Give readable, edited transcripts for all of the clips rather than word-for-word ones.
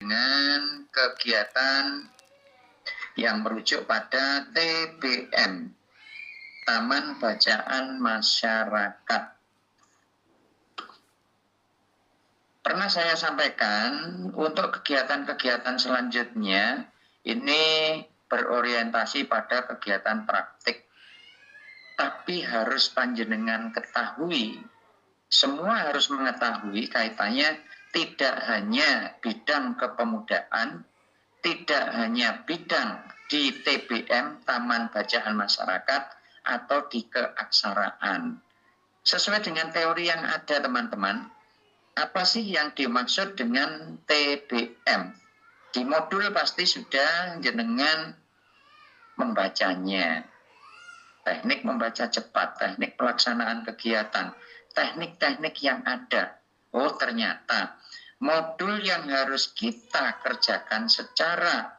dengan kegiatan yang merujuk pada TBM, Taman Bacaan Masyarakat. Pernah saya sampaikan untuk kegiatan-kegiatan selanjutnya ini berorientasi pada kegiatan praktik. Tapi harus panjenengan ketahui, semua harus mengetahui kaitannya tidak hanya bidang kepemudaan, tidak hanya bidang di TBM, Taman Bacaan Masyarakat, atau di keaksaraan. Sesuai dengan teori yang ada, teman-teman, apa sih yang dimaksud dengan TBM? Di modul pasti sudah jenengan membacanya. Teknik membaca cepat, teknik pelaksanaan kegiatan, teknik-teknik yang ada. Oh, ternyata modul yang harus kita kerjakan secara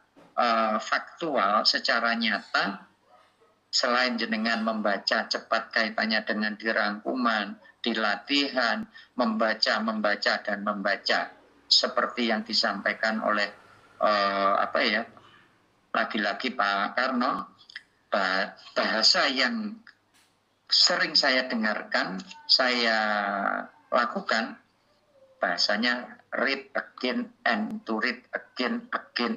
faktual, secara nyata, selain jenengan membaca cepat kaitannya dengan dirangkuman, dilatihan, membaca, dan membaca. Seperti yang disampaikan oleh lagi-lagi Pak Karno, bahasa yang sering saya dengarkan, saya lakukan, bahasanya read again and to read again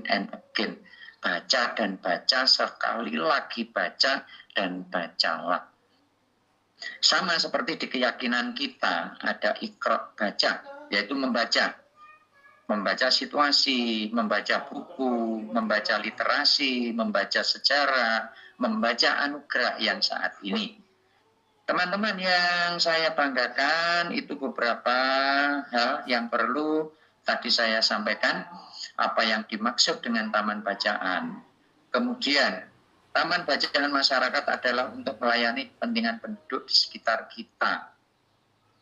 and again. Baca dan baca, sekali lagi baca dan bacalah. Sama seperti di keyakinan kita, ada iqra, baca, yaitu membaca. Membaca situasi, membaca buku, membaca literasi, membaca sejarah, membaca anugerah yang saat ini. Teman-teman yang saya banggakan, itu beberapa hal yang perlu tadi saya sampaikan, apa yang dimaksud dengan taman bacaan. Kemudian, taman bacaan masyarakat adalah untuk melayani kepentingan penduduk di sekitar kita.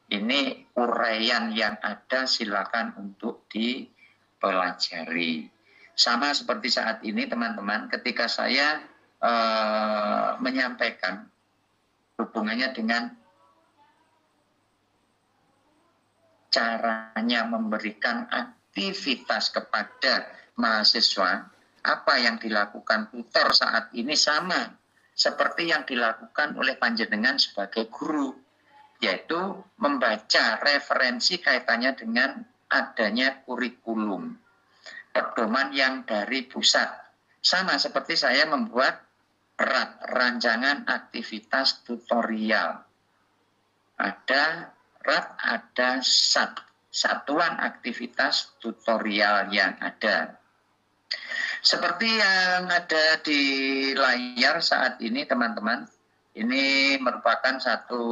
Ini uraian yang ada, silakan untuk dipelajari. Sama seperti saat ini, teman-teman, ketika saya menyampaikan hubungannya dengan caranya memberikan aktivitas kepada mahasiswa, apa yang dilakukan tutor saat ini sama seperti yang dilakukan oleh panjenengan sebagai guru, yaitu membaca referensi kaitannya dengan adanya kurikulum, pedoman yang dari pusat. Sama seperti saya membuat rancangan aktivitas tutorial. Ada ada satuan aktivitas tutorial yang ada. Seperti yang ada di layar saat ini, teman-teman, ini merupakan satu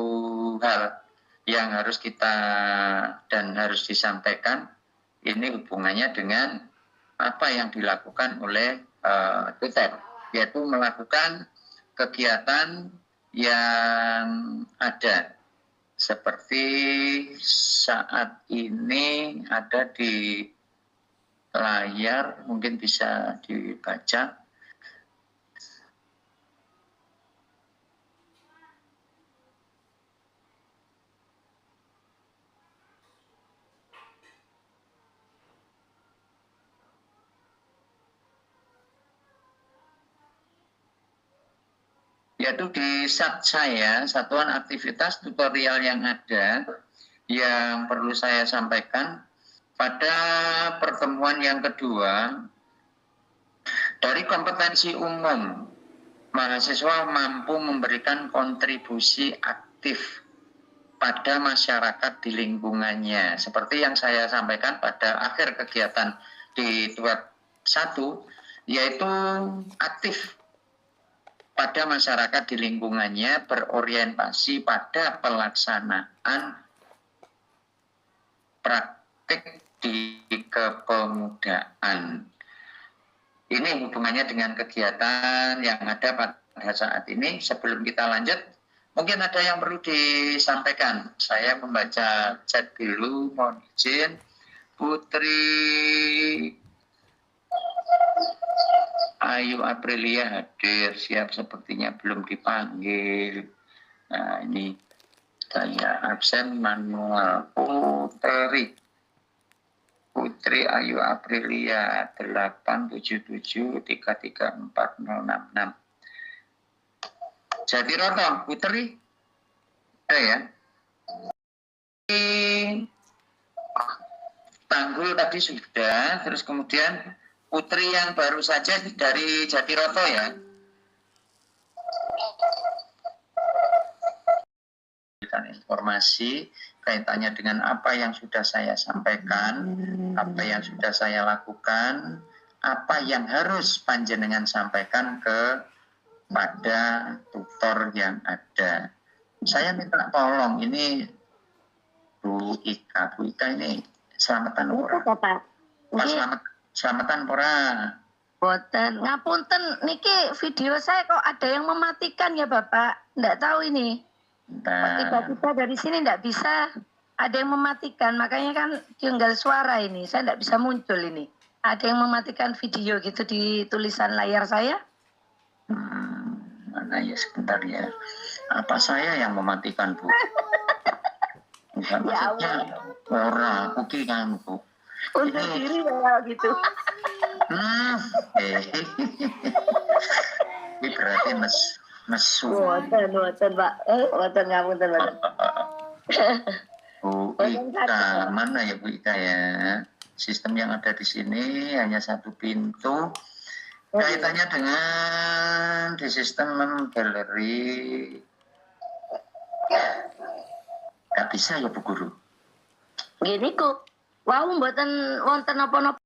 hal yang harus kita dan harus disampaikan. Ini hubungannya dengan apa yang dilakukan oleh tutor, yaitu melakukan kegiatan yang ada. Seperti saat ini ada di layar, mungkin bisa dibaca. Yaitu di saya, satuan aktivitas tutorial yang ada, yang perlu saya sampaikan pada pertemuan yang kedua, dari kompetensi umum, mahasiswa mampu memberikan kontribusi aktif pada masyarakat di lingkungannya. Seperti yang saya sampaikan pada akhir kegiatan di web 1, yaitu aktif pada masyarakat di lingkungannya, berorientasi pada pelaksanaan praktik di kepemudaan. Ini hubungannya dengan kegiatan yang ada pada saat ini. Sebelum kita lanjut, mungkin ada yang perlu disampaikan. Saya membaca chat dulu, mohon izin. Putri Ayu Aprilia hadir, siap, sepertinya belum dipanggil. Nah, ini saya absen manual. Putri Putri Ayu Aprilia 877334066. Jatiroto, Putri. Ada ya? Tanggul tadi sudah, terus kemudian Putri yang baru saja dari Jatiroto ya. Informasi kaitannya dengan apa yang sudah saya sampaikan, apa yang sudah saya lakukan, apa yang harus panjenengan sampaikan kepada tutor yang ada. Saya minta tolong ini Bu Ika ini selamatan ora. Selamatan ora. Boten, ngapunten niki video saya kok ada yang mematikan ya Bapak. Nggak tahu ini. Tiba-tiba dari sini nggak bisa, ada yang mematikan, makanya kan tinggal suara ini, saya nggak bisa muncul ini. Ada yang mematikan video gitu di tulisan layar saya. Mana ya, sebentar ya. Apa saya yang mematikan, Bu? Bukan Ya maksudnya orang, aku kan, Bu. Untuk diri ya gitu. Ini berarti nesu. Boten Pak. Boten ngapunten Pak. Bu Ika, mana ya Bu Ika ya? Sistem yang ada di sini hanya satu pintu. Kaitannya dengan di sistem galeri. Gak bisa ya Bu Guru? Gini kok, wow mboten wonten apa-apa.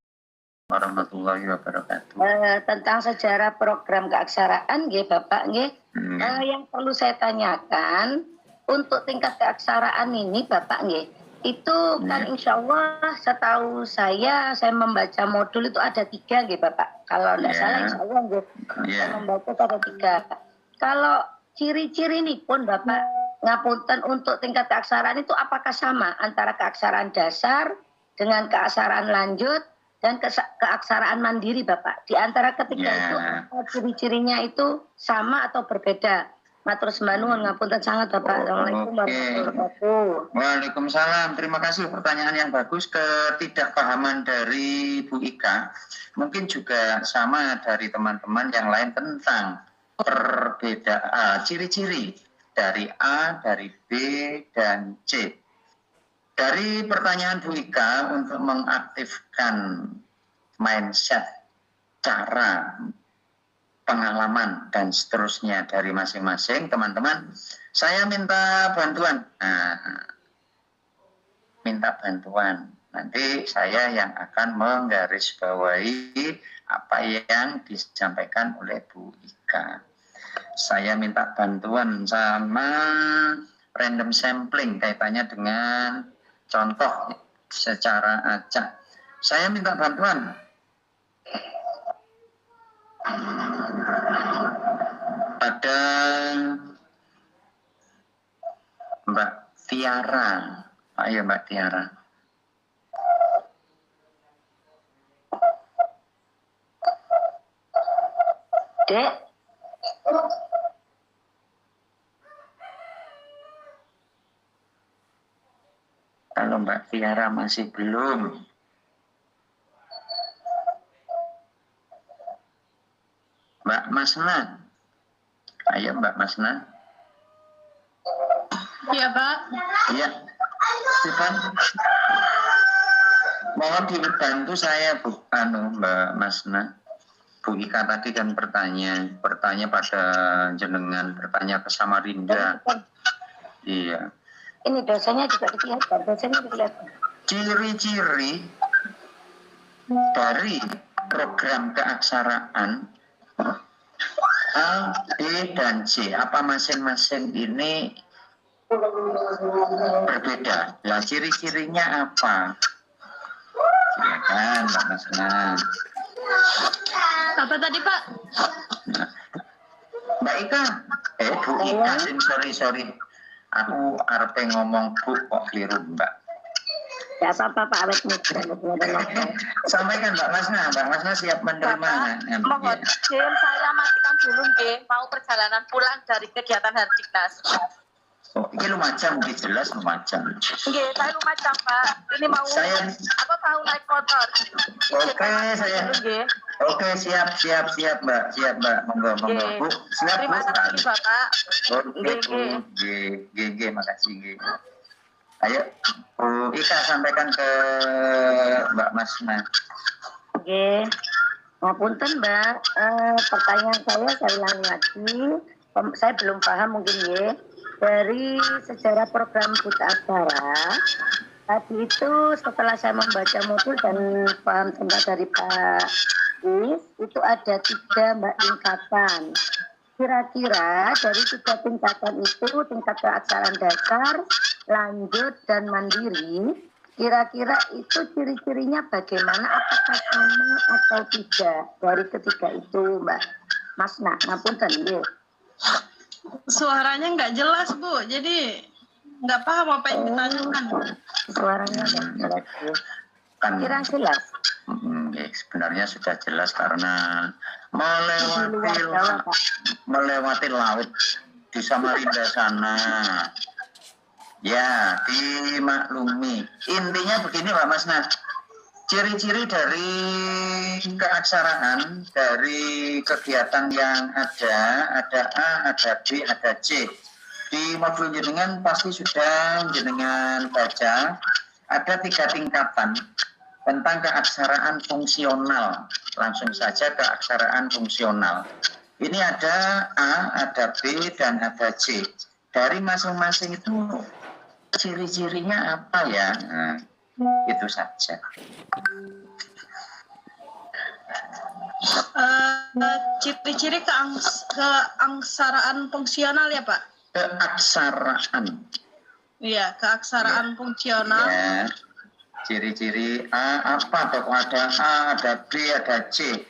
Warahmatullahi wabarakatuh. Tentang sejarah program keaksaraan nggih Bapak nggih. Yang perlu saya tanyakan untuk tingkat keaksaraan ini Bapak nggih. Itu kan insya Allah setahu saya membaca modul itu ada 3 nggih Bapak. Kalau tidak salah insya Allah nggih. Saya membaca ada 3. Kalau ciri-ciri ini pun Bapak ngapunten untuk tingkat keaksaraan itu apakah sama antara keaksaraan dasar dengan keaksaraan lanjut dan keaksaraan mandiri Bapak? Di antara ketiga itu ciri-cirinya itu sama atau berbeda? Matur sembah nuwun ngapunten sangat Bapak. Assalamualaikum warahmatullahi wabarakatuh. Waalaikumsalam. Terima kasih pertanyaan yang bagus. Ketidakpahaman dari Bu Ika mungkin juga sama dari teman-teman yang lain tentang perbedaan ciri-ciri dari A, dari B, dan C. Dari pertanyaan Bu Ika untuk mengaktifkan mindset, cara, pengalaman, dan seterusnya dari masing-masing teman-teman, saya minta bantuan. Minta bantuan. Nanti saya yang akan menggarisbawahi apa yang disampaikan oleh Bu Ika. Saya minta bantuan sama random sampling kaitannya dengan contoh secara acak. Saya minta bantuan. Pada Mbak Tiara. Ayo Mbak Tiara. Dek. Kalau Mbak Tiara masih belum. Mbak Masna. Ayo Mbak Masna. Iya Pak. Iya. Stefan. Mohon dibantu saya Mbak Masna. Bu Ika tadi kan bertanya pada jenengan, bertanya ke Samarinda. Iya. Ini dosanya juga kelihatan, Ciri-ciri dari program keaksaraan A, B, dan C, apa masing-masing ini berbeda. Ya, ciri-cirinya apa? Silakan Mbak Masna. Apa tadi Pak? Nah, Mbak Ika, Bu Ika, sorry. Aku arpe ngomong Bu kok keliru Mbak. Ya apa-apa Pak Awet. Sampaikan Mbak Masna siap menerima. Mohon izin saya matikan dulu nggih, mau perjalanan pulang dari kegiatan Hardiknas. Oh, ini Lumajang, ini jelas Lumajang. Nggih, saya Lumajang, Pak. Ini mau apa tahu naik motor. Oke, saya. Oke, siap Mbak, monggo. Bu, siap Terima kasih Bapak. Oke, G, makasih G. Ayo, Bu Ika sampaikan ke Mbak Masna. Oke, ngapunten Mbak, pertanyaan saya ulangi lagi. Saya belum paham mungkin ya. Dari sejarah program Buta Aksara, tadi itu setelah saya membaca modul dan paham tentang dari Pak Is, itu ada 3 Mbak tingkatan. Kira-kira dari 3 tingkatan itu, tingkat keaksaraan dasar, lanjut, dan mandiri, kira-kira itu ciri-cirinya bagaimana, apakah sama atau tidak dari ketiga itu Mbak Masna? Ngapunten ya. Suaranya nggak jelas Bu, jadi nggak paham apa yang ditanyakan. Suaranya nggak jelas Bu. Kira jelas. Sebenarnya sudah jelas karena melewati laut di Samarinda sana. Ya, dimaklumi. Intinya begini Pak Masna. Ciri-ciri dari keaksaraan, dari kegiatan yang ada A, ada B, ada C. Di modul jenengan pasti sudah jenengan baca, ada 3 tingkatan tentang keaksaraan fungsional. Langsung saja keaksaraan fungsional. Ini ada A, ada B, dan ada C. Dari masing-masing itu ciri-cirinya apa ya? Nah, itu saja. Ciri-ciri keaksaraan fungsional ya Pak? Keaksaraan. Iya, keaksaraan fungsional. Ya. Ciri-ciri A apa? Ada A, ada B, ada C.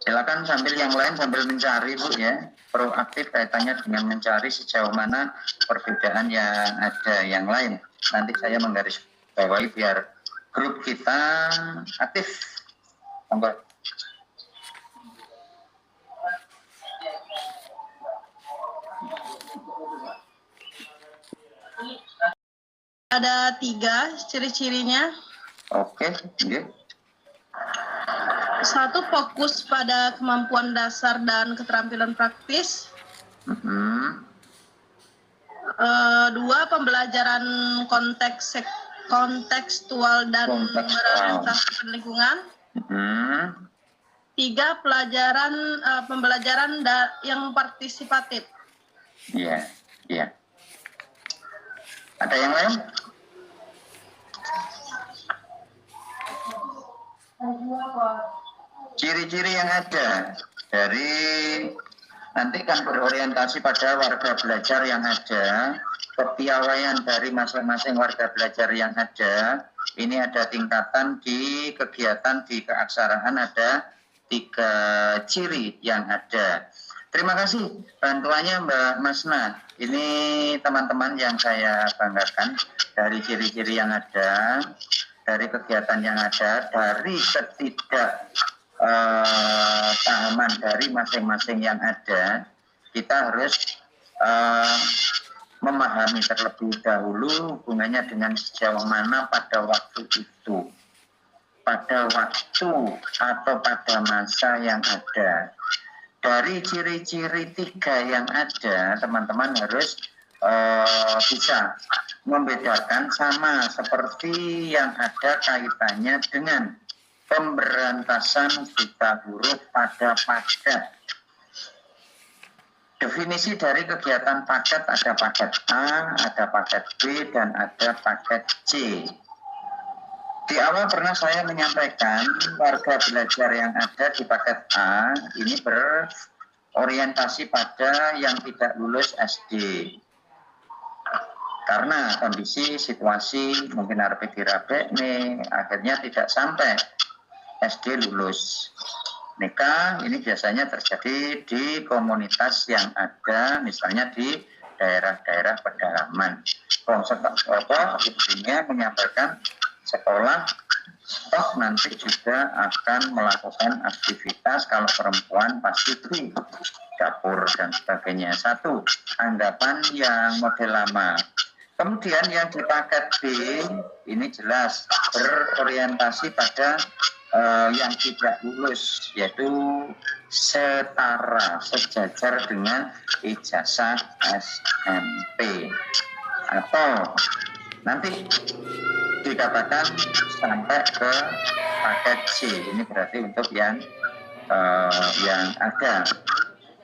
Silakan sambil yang lain sambil mencari Bu ya. Proaktif kaitannya dengan mencari sejauh mana perbedaan yang ada yang lain. Nanti saya menggarisbawahi biar grup kita aktif. Monggo. Ada 3 ciri-cirinya. Oke, okay. 1, fokus pada kemampuan dasar dan keterampilan praktis. 2, pembelajaran kontekstual dan berorientasi lingkungan. 3, pembelajaran yang partisipatif. Iya, iya. Ada yang lain? Ciri-ciri yang ada dari nanti kan berorientasi pada warga belajar yang ada, kepiawaian dari masing-masing warga belajar yang ada. Ini ada tingkatan di kegiatan di keaksaraan, ada 3 ciri yang ada. Terima kasih bantuannya Mbak Masna. Ini teman-teman yang saya banggakan dari ciri-ciri yang ada, dari kegiatan yang ada, dari ketidakpahaman dari masing-masing yang ada. Kita harus memahami terlebih dahulu hubungannya dengan sejauh mana pada waktu itu, pada waktu atau pada masa yang ada. Dari ciri-ciri 3 yang ada, teman-teman harus bisa membedakan sama seperti yang ada kaitannya dengan pemberantasan buta huruf pada paket. Definisi dari kegiatan paket ada paket A, ada paket B, dan ada paket C. Di awal pernah saya menyampaikan warga belajar yang ada di paket A ini berorientasi pada yang tidak lulus SD. Karena kondisi situasi mungkin rabe nih, akhirnya tidak sampai SD lulus. Nikah ini biasanya terjadi di komunitas yang ada, misalnya di daerah-daerah pedalaman. Intinya menyampaikan sekolah toh nanti juga akan melakukan aktivitas, kalau perempuan pasti free dapur dan sebagainya. Satu, anggapan yang model lama. Kemudian yang di paket B ini jelas berorientasi pada yang tidak lulus, yaitu setara, sejajar dengan ijazah SMP, atau nanti dikatakan sampai ke paket C. Ini berarti untuk yang ada.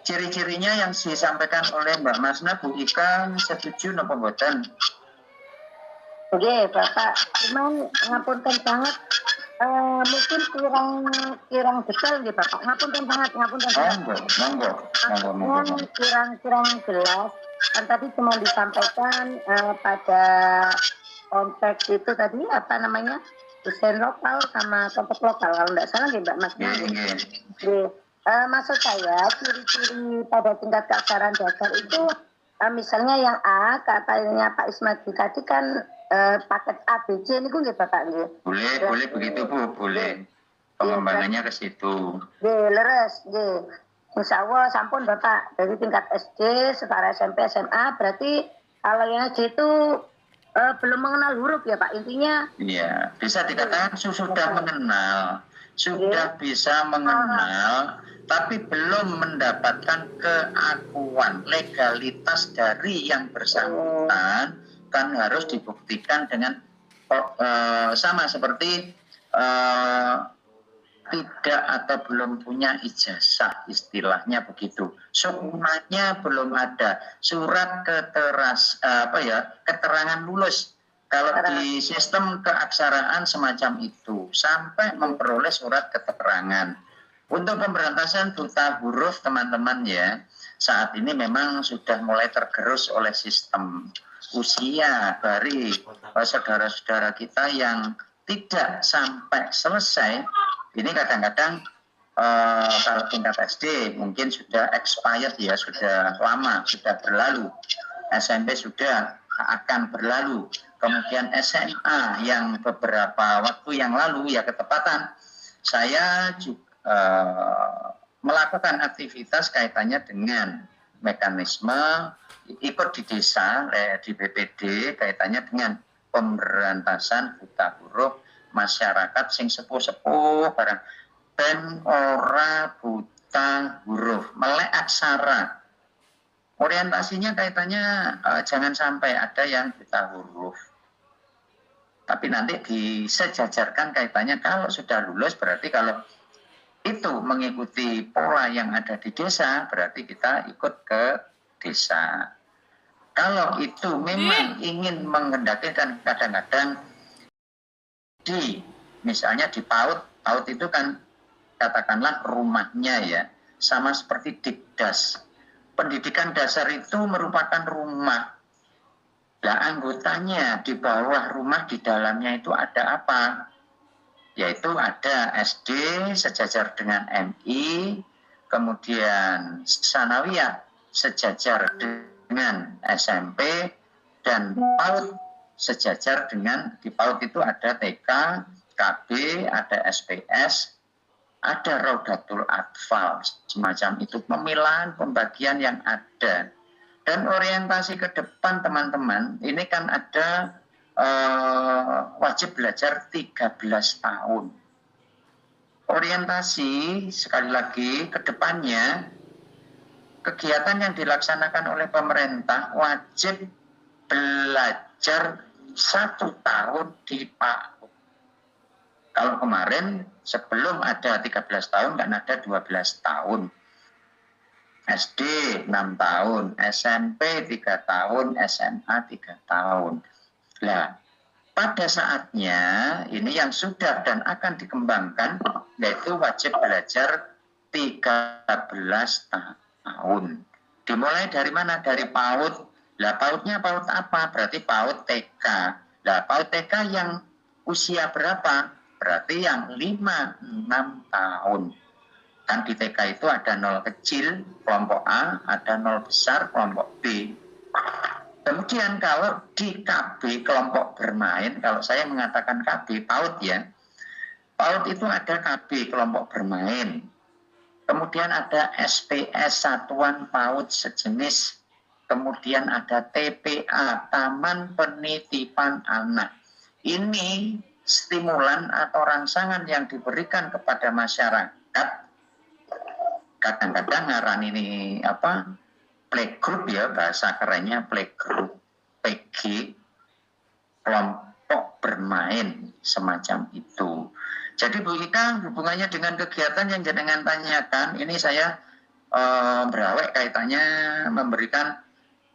Ciri-cirinya yang disampaikan oleh Mbak Masna, Bu Ika, setuju napa mboten? Oke, Bapak. Cuman ngapunten banget, mungkin kurang detail nih Bapak. Ngapunten banget. Monggo. Kurang jelas. Kan tadi cuma disampaikan pada konteks itu tadi apa namanya, desain lokal sama konteks lokal, kalau tidak salah nih Mbak Masna. Maksud saya ciri-ciri pada tingkat keaksaraan dasar itu misalnya yang A, katanya Pak Ismadi tadi kan paket ABC ini gue Bapak nggih. Boleh begitu Bu, boleh. Pengembangannya ke situ. Leres, Insya Allah sampun Bapak, dari tingkat SD, setara SMP, SMA, berarti kalau yang C itu belum mengenal huruf ya Pak, intinya. Iya, bisa dikatakan sudah mengenal, sudah bisa mengenal, tapi belum mendapatkan keakuan legalitas dari yang bersangkutan, kan harus dibuktikan dengan sama seperti tidak atau belum punya ijazah, istilahnya begitu. Semuanya belum ada, surat keterangan lulus. Kalau di sistem keaksaraan semacam itu, sampai memperoleh surat keterangan. Untuk pemberantasan buta huruf teman-teman ya, saat ini memang sudah mulai tergerus oleh sistem usia dari saudara-saudara kita yang tidak sampai selesai. Ini kadang-kadang kalau tingkat SD mungkin sudah expired ya, sudah lama, sudah berlalu. SMP sudah akan berlalu. Kemudian SMA yang beberapa waktu yang lalu ya ketepatan saya juga melakukan aktivitas kaitannya dengan mekanisme ikut di desa, di BPD kaitannya dengan pemberantasan buta huruf masyarakat sing sepuh-sepuh barang ben ora buta huruf, melek aksara. Orientasinya kaitannya jangan sampai ada yang buta huruf. Tapi nanti disejajarkan kaitannya kalau sudah lulus berarti kalau itu mengikuti pola yang ada di desa, berarti kita ikut ke desa. Kalau itu memang ingin menghendakikan kadang-kadang misalnya di PAUD itu kan katakanlah rumahnya ya, sama seperti Dikdas. Pendidikan dasar itu merupakan rumah. Nah, anggotanya di bawah rumah di dalamnya itu ada apa? Yaitu ada SD sejajar dengan MI, kemudian Sanawiyah sejajar dengan SMP, dan PAUD sejajar dengan, di PAUD itu ada TK, KB, ada SPS, ada Raudatul Atfal, semacam itu pemilahan pembagian yang ada. Dan orientasi ke depan teman-teman, ini kan ada wajib belajar 13 tahun. Orientasi sekali lagi ke depannya, kegiatan yang dilaksanakan oleh pemerintah wajib belajar 1 tahun di PAUD. Kalau kemarin sebelum ada 13 tahun kan ada 12 tahun. SD 6 tahun, SMP 3 tahun, SMA 3 tahun. Nah, pada saatnya ini yang sudah dan akan dikembangkan yaitu wajib belajar 13 tahun. Dimulai dari mana? Dari PAUD. Lah PAUD-nya PAUD apa? Berarti PAUD TK. Lah PAUD TK yang usia berapa? Berarti yang 5-6 tahun. Kan di TK itu ada 0 kecil, kelompok A, ada 0 besar, kelompok B. Kemudian kalau di KB, kelompok bermain, kalau saya mengatakan KB, PAUD ya, PAUD itu ada KB, kelompok bermain. kemudian ada SPS Satuan PAUD sejenis, kemudian ada TPA Taman Penitipan Anak. Ini stimulan atau rangsangan yang diberikan kepada masyarakat. Kadang-kadang ngaran ini playgroup ya, bahasa kerennya playgroup, PG, kelompok bermain semacam itu. Jadi Bu Ika, hubungannya dengan kegiatan yang jenengan tanyakan, ini saya berawek kaitannya memberikan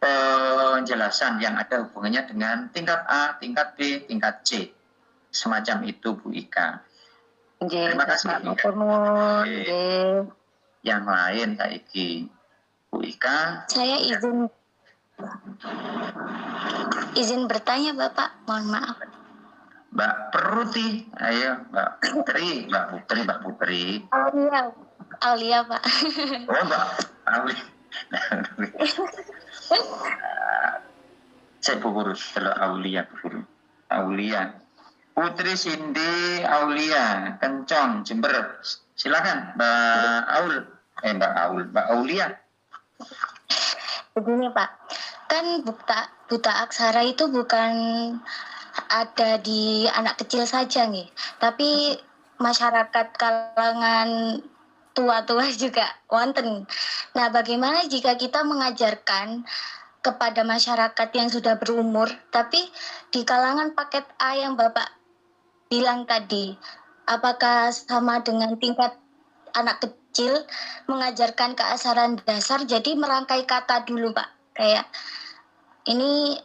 penjelasan yang ada hubungannya dengan tingkat A, tingkat B, tingkat C, semacam itu Bu Ika. Terima kasih. Yang lain Kak Iki, Bu Ika. Saya izin bertanya Bapak, mohon maaf. Mbak Peruti, ayo Mbak Putri. Aulia Pak. Oh Mbak Aulia. Saya burus kalau Aulia. Putri Cindy Aulia, Kencong, Jember. Silakan Mbak Aulia. Begini Pak, kan buta aksara itu bukan ada di anak kecil saja nih, tapi masyarakat kalangan tua-tua juga wonten. Nah, bagaimana jika kita mengajarkan kepada masyarakat yang sudah berumur, tapi di kalangan paket A yang Bapak bilang tadi, apakah sama dengan tingkat anak kecil mengajarkan keasaran dasar, jadi merangkai kata dulu Pak, kayak ini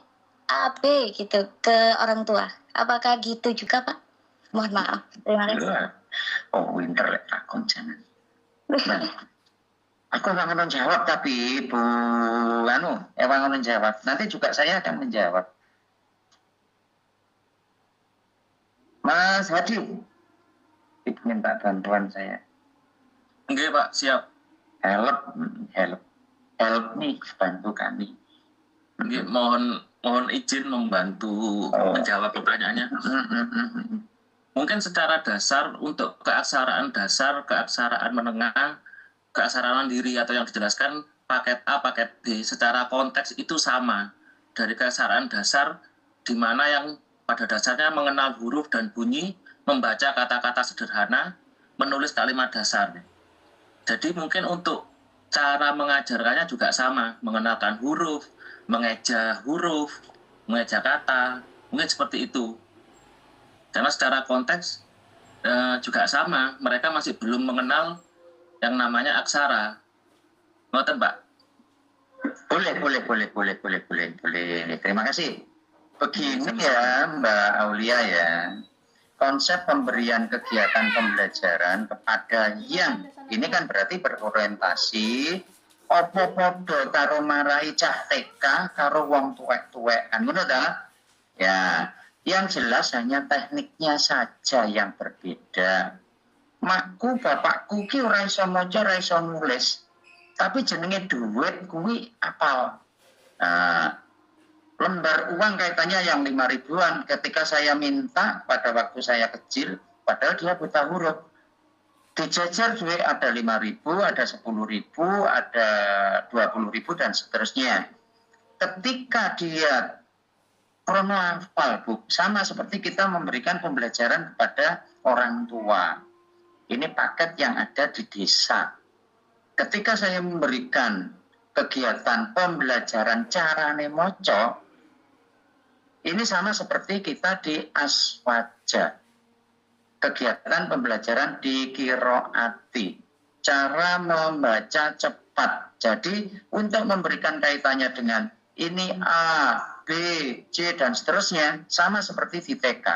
A, B gitu ke orang tua. Apakah gitu juga Pak? Mohon maaf. Terima kasih. Oh, winter akun jangan. Aku akan menjawab tapi Bu akan menjawab. Nanti juga saya akan menjawab. Mas Hadi, Ibu minta bantuan saya. Enggak Pak, siap. Help nih, bantu kami. Enggak, mohon izin membantu menjawab pertanyaannya. Mungkin secara dasar untuk keaksaraan dasar, keaksaraan menengah, keaksaraan mandiri atau yang dijelaskan paket A, paket B secara konteks itu sama. Dari keaksaraan dasar di mana yang pada dasarnya mengenal huruf dan bunyi, membaca kata-kata sederhana, menulis kalimat dasar. Jadi mungkin untuk cara mengajarkannya juga sama, mengenalkan huruf, mengeja kata, mungkin seperti itu. Karena secara konteks juga sama, mereka masih belum mengenal yang namanya aksara. Ngoten Pak? Boleh. Terima kasih. Begini ya Mbak Aulia ya, konsep pemberian kegiatan pembelajaran kepada yang ini kan berarti berorientasi opo-podo karo marai cah TK karo wong tuwek-tuwekan ngono ta? Ya, yang jelas hanya tekniknya saja yang berbeda. Makku bapakku ki ora iso maca, ora iso nulis. Tapi jenenge duit kuwi apal. Lembar uang kaitannya yang 5.000-an ketika saya minta pada waktu saya kecil, padahal dia buta huruf. Dijajar duit ada 5.000, ada 10.000, ada 20.000 dan seterusnya. Ketika dia krono hafal, Bu, sama seperti kita memberikan pembelajaran kepada orang tua. Ini paket yang ada di desa. Ketika saya memberikan kegiatan pembelajaran carane moco, ini sama seperti kita di aswaja. Kegiatan pembelajaran di kiroati. Cara membaca cepat. Jadi untuk memberikan kaitannya dengan ini A, B, C, dan seterusnya, sama seperti di TK.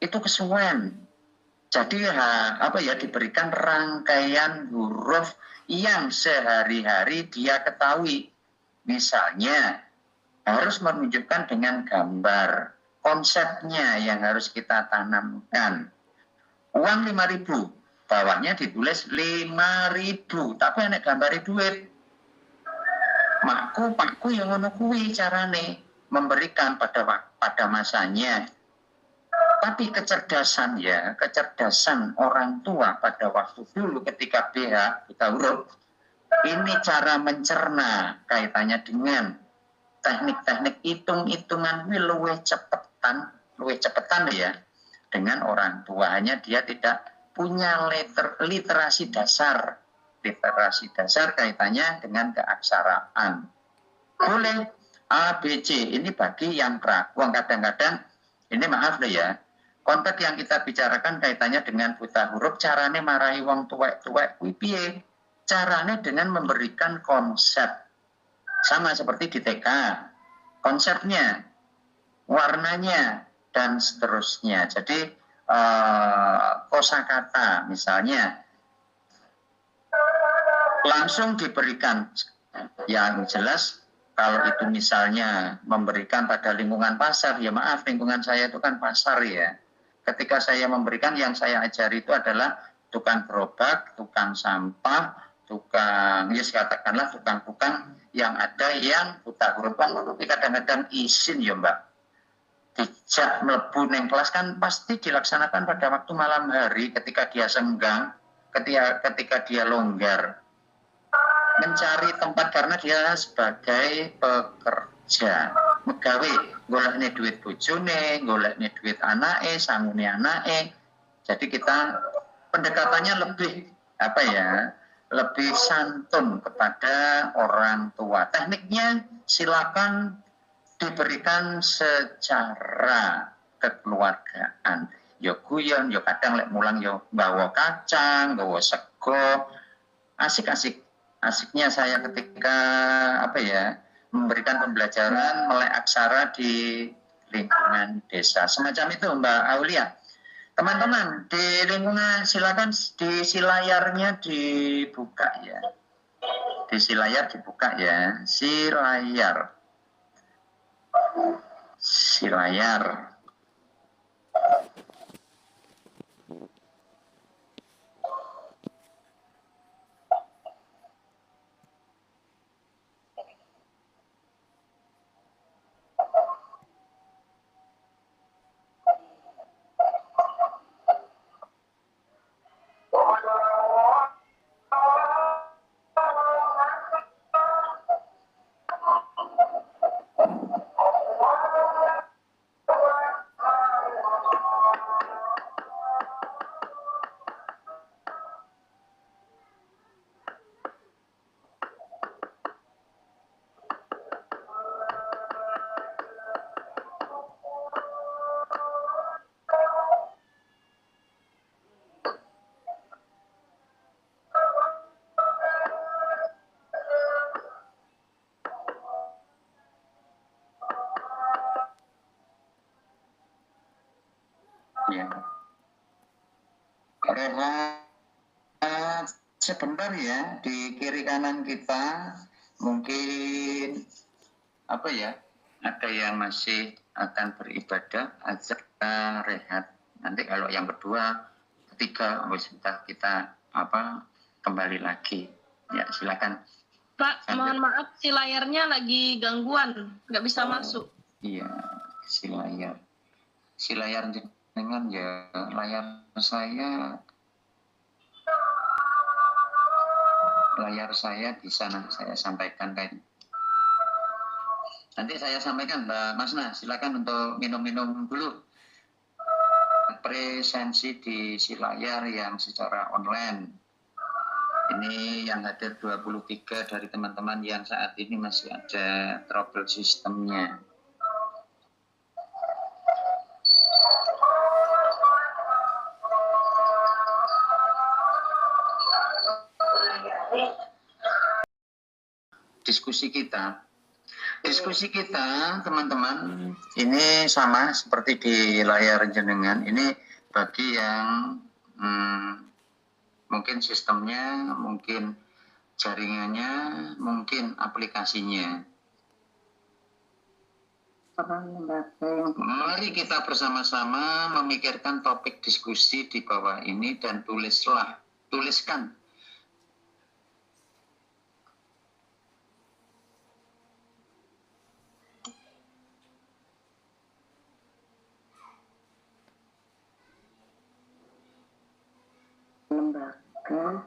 Itu kesuwen. Jadi diberikan rangkaian huruf yang sehari-hari dia ketahui. Misalnya, harus menunjukkan dengan gambar konsepnya yang harus kita tanamkan. Uang 5.000, bawahnya ditulis 5.000, tapi ada gambar duit. Makku, pakku yang ngono kuwi carane memberikan pada masanya. Tapi kecerdasan ya, kecerdasan orang tua pada waktu dulu ketika BH, buta huruf, ini cara mencerna kaitannya dengan teknik-teknik hitung-hitungan luwih cepetan ya dengan orang tua. Hanya dia tidak punya literasi dasar kaitannya dengan keaksaraan. Boleh A, B, C ini bagi yang ragu. Kadang-kadang ini maaf deh ya, konteks yang kita bicarakan kaitannya dengan buta huruf, carane marahi wong tuwek-tuwek kuwi piye? Carane dengan memberikan konsep. Sama seperti di TK. Konsepnya, warnanya, dan seterusnya. Jadi kosakata misalnya langsung diberikan yang jelas. Kalau itu misalnya memberikan pada lingkungan pasar, ya maaf, lingkungan saya itu kan pasar ya. Ketika saya memberikan, yang saya ajari itu adalah tukang gerobak, tukang sampah, tukang, ya katakanlah tukang-tukang yang ada yang buta huruf. Tapi kadang-kadang izin ya Mbak. Dijak mlebu neng kelas kan pasti dilaksanakan pada waktu malam hari ketika dia senggang, ketika dia longgar. Mencari tempat karena dia sebagai pekerja megawe, golekne duit bojone, golekne duit anake, sangune anake. Jadi kita pendekatannya lebih lebih santun kepada orang tua. Tekniknya silakan diberikan secara kekeluargaan. Yo guyon, yo kadang lek mulang yo bawa kacang, bawa sego. Asik-asik. Asiknya saya ketika memberikan pembelajaran melek aksara di lingkungan desa. Semacam itu Mbak Aulia. Teman-teman di lingkungan silakan di silayarnya dibuka ya. Di silayar dibuka ya. Silayar. Ya. Rehat sebentar ya di kiri kanan kita mungkin ada yang masih akan beribadah, ajak kita rehat. Nanti kalau yang kedua, ketiga, kita kembali lagi. Ya silakan. Pak, mohon maaf si layarnya lagi gangguan, nggak bisa masuk. Iya, si layar dengan ya layar saya di sana saya sampaikan kan. Nanti saya sampaikan Mbak Masna, silakan untuk minum-minum dulu. Presensi di si layar yang secara online. Ini yang hadir 23 dari teman-teman yang saat ini masih ada trouble sistemnya. Diskusi kita teman-teman ini sama seperti di layar jenengan. Ini bagi yang mungkin sistemnya, mungkin jaringannya, mungkin aplikasinya. Mari kita bersama-sama memikirkan topik diskusi di bawah ini dan tuliskan. lembaga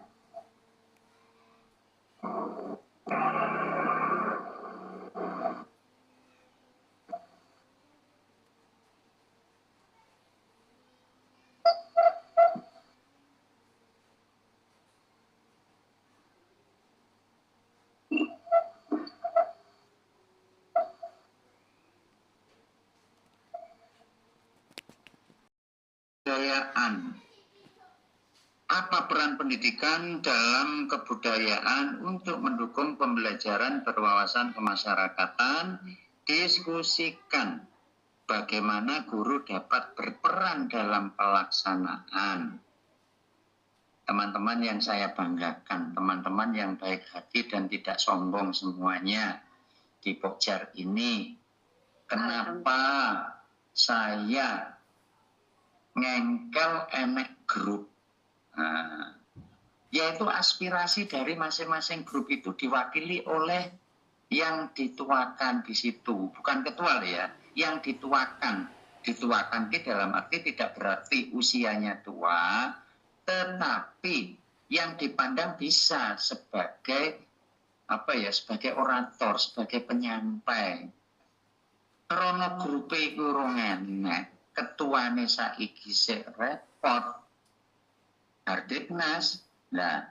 kebudayaan. Apa peran pendidikan dalam kebudayaan untuk mendukung pembelajaran berwawasan kemasyarakatan? Diskusikan bagaimana guru dapat berperan dalam pelaksanaan. Teman-teman yang saya banggakan, teman-teman yang baik hati dan tidak sombong semuanya di Pokjar ini. Kenapa saya ngengkel emek grup? Nah, yaitu aspirasi dari masing-masing grup itu diwakili oleh yang dituakan di situ, bukan ketua ya, yang dituakan. Dituakan itu dalam arti tidak berarti usianya tua, tetapi yang dipandang bisa sebagai sebagai orator, sebagai penyampai. Krono grupe iku rong enek, ketuane saiki sik repot. Hardiknas, lah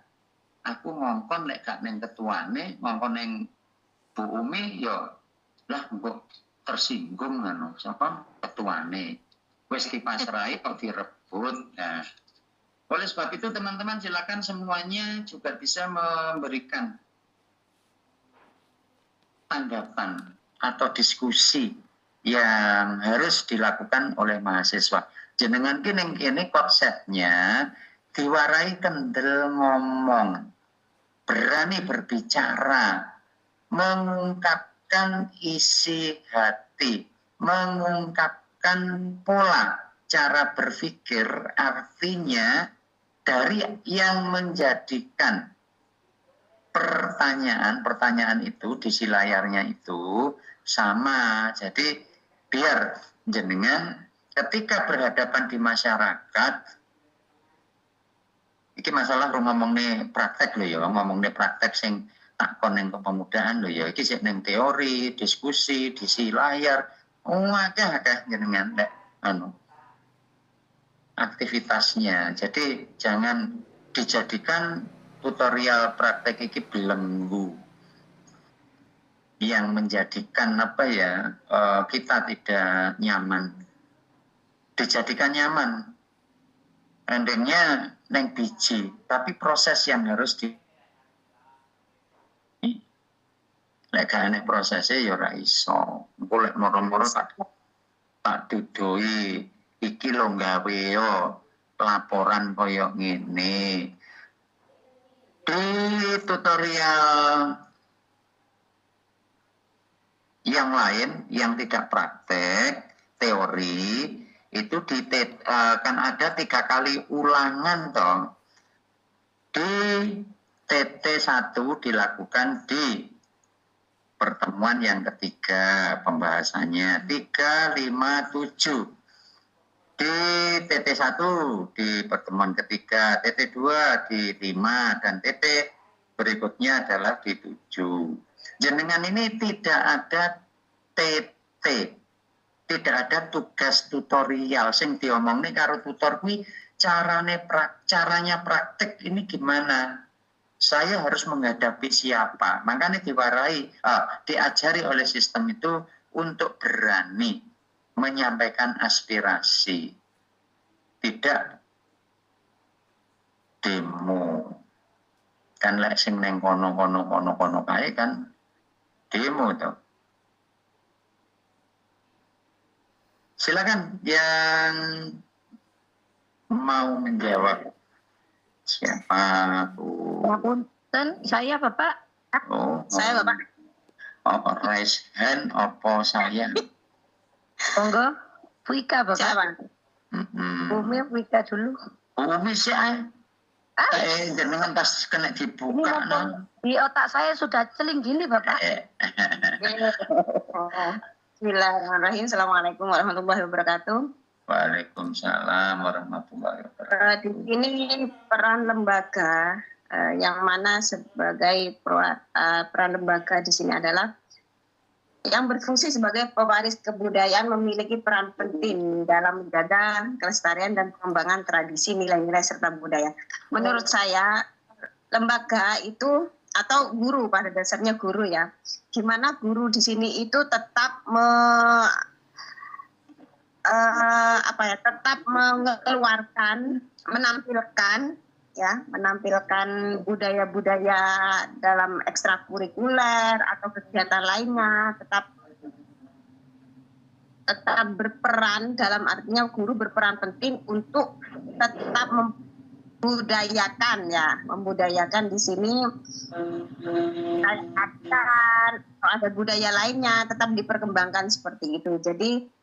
aku ngongkon lek gak neng ketuane, ngongkon neng Bu Umi yo lah mbok tersinggung ngono, sapa ketuane. Wis dipasrai kok direbut. Nah, oleh sebab itu teman-teman silakan semuanya juga bisa memberikan tanggapan atau diskusi yang harus dilakukan oleh mahasiswa. Jenengan kene konsepnya diwarai kendel ngomong, berani berbicara, mengungkapkan isi hati, mengungkapkan pola cara berpikir, artinya dari yang menjadikan pertanyaan itu di si layarnya itu sama. Jadi biar jenengan ketika berhadapan di masyarakat, iki masalah ngomong nih praktek loh ya, ngomong nih praktek sing tak koneng kepemudaan loh ya, iki sih neng teori, diskusi, di si layar, akeh jenengan aktivitasnya. Jadi jangan dijadikan tutorial praktek iki belenggu yang menjadikan kita tidak nyaman. Dijadikan nyaman, endingnya neng biji, tapi proses yang harus lekane prosesnya ya ora iso. Golek moro-moro tak dudoi iki lho gawe yo laporan koyo ngene. Di tutorial yang lain yang tidak praktek, teori itu kan ada 3 kali ulangan toh. Di TT1 dilakukan di pertemuan yang ketiga pembahasannya 3, 5, 7. Di TT1 di pertemuan ketiga, TT2 di 5 dan TT berikutnya adalah di 7. Jenengan ini tidak ada TT. Tidak ada tugas tutorial sing diomongnya karo tutor kuwi caranya praktek ini gimana? Saya harus menghadapi siapa? Makanya diajari oleh sistem itu untuk berani menyampaikan aspirasi. Tidak demo. Kan lek sing neng kono kae kan demo tuh. Silakan yang mau menjawab. Siapa Bu? Punten, saya Bapak. Saya Bapak. Raise hand opo saya? Monggo, Wika Bapak. Siapa? Umi Wika dulu. Umi sih jenengan pas kena dibuka di otak saya sudah celing gini Bapak. Bismillahirrahmanirrahim. Assalamualaikum warahmatullahi wabarakatuh. Waalaikumsalam warahmatullahi wabarakatuh. Di sini peran lembaga yang mana sebagai peran lembaga di sini adalah yang berfungsi sebagai pewaris kebudayaan memiliki peran penting dalam menjaga kelestarian dan pengembangan tradisi, nilai-nilai serta budaya. Menurut saya lembaga itu atau guru, pada dasarnya guru ya, gimana guru di sini itu tetap tetap mengeluarkan, menampilkan budaya-budaya dalam ekstrakurikuler atau kegiatan lainnya, tetap berperan, dalam artinya guru berperan penting untuk tetap membudayakan di sini. Ada budaya lainnya tetap diperkembangkan seperti itu. Jadi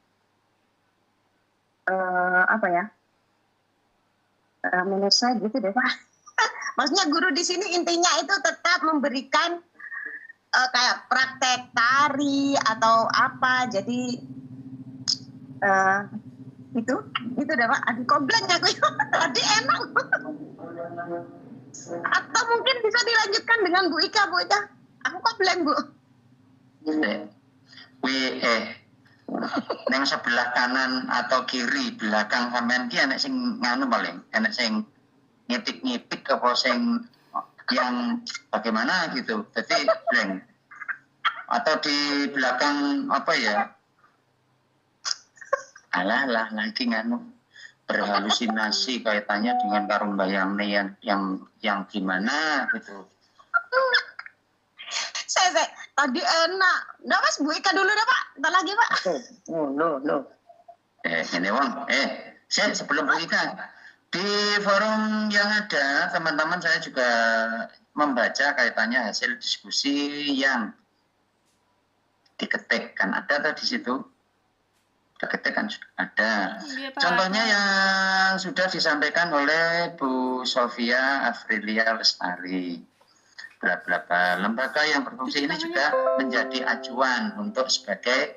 menurut saya gitu deh Pak. Maksudnya guru di sini intinya itu tetap memberikan kayak praktek tari atau apa. Jadi itu deh Pak. Aduh komplain aku tadi enak. Atau mungkin bisa dilanjutkan dengan Bu Ika. Aku komplain Bu. Neng sebelah kanan atau kiri belakang sampean ki enek sing nganu paling, enek sing ngitik-ngitik apa sing yang bagaimana gitu. Jadi blank. Atau di belakang apa ya? Alah lagi nganu berhalusinasi kaitannya dengan karung bayangnya yang gimana gitu. Saya tadi enak. Udah Mas, Bu Ika dulu dah Pak. Ntar lagi Pak. No. Ini Wong. Saya sebelum Bu Ika. Di forum yang ada, teman-teman saya juga membaca kaitannya hasil diskusi yang diketik. Kan ada tuh di situ. Diketik kan ada. Contohnya yang sudah disampaikan oleh Bu Sofia Afrilia Lestari. Lembaga yang berfungsi ini juga menjadi acuan untuk sebagai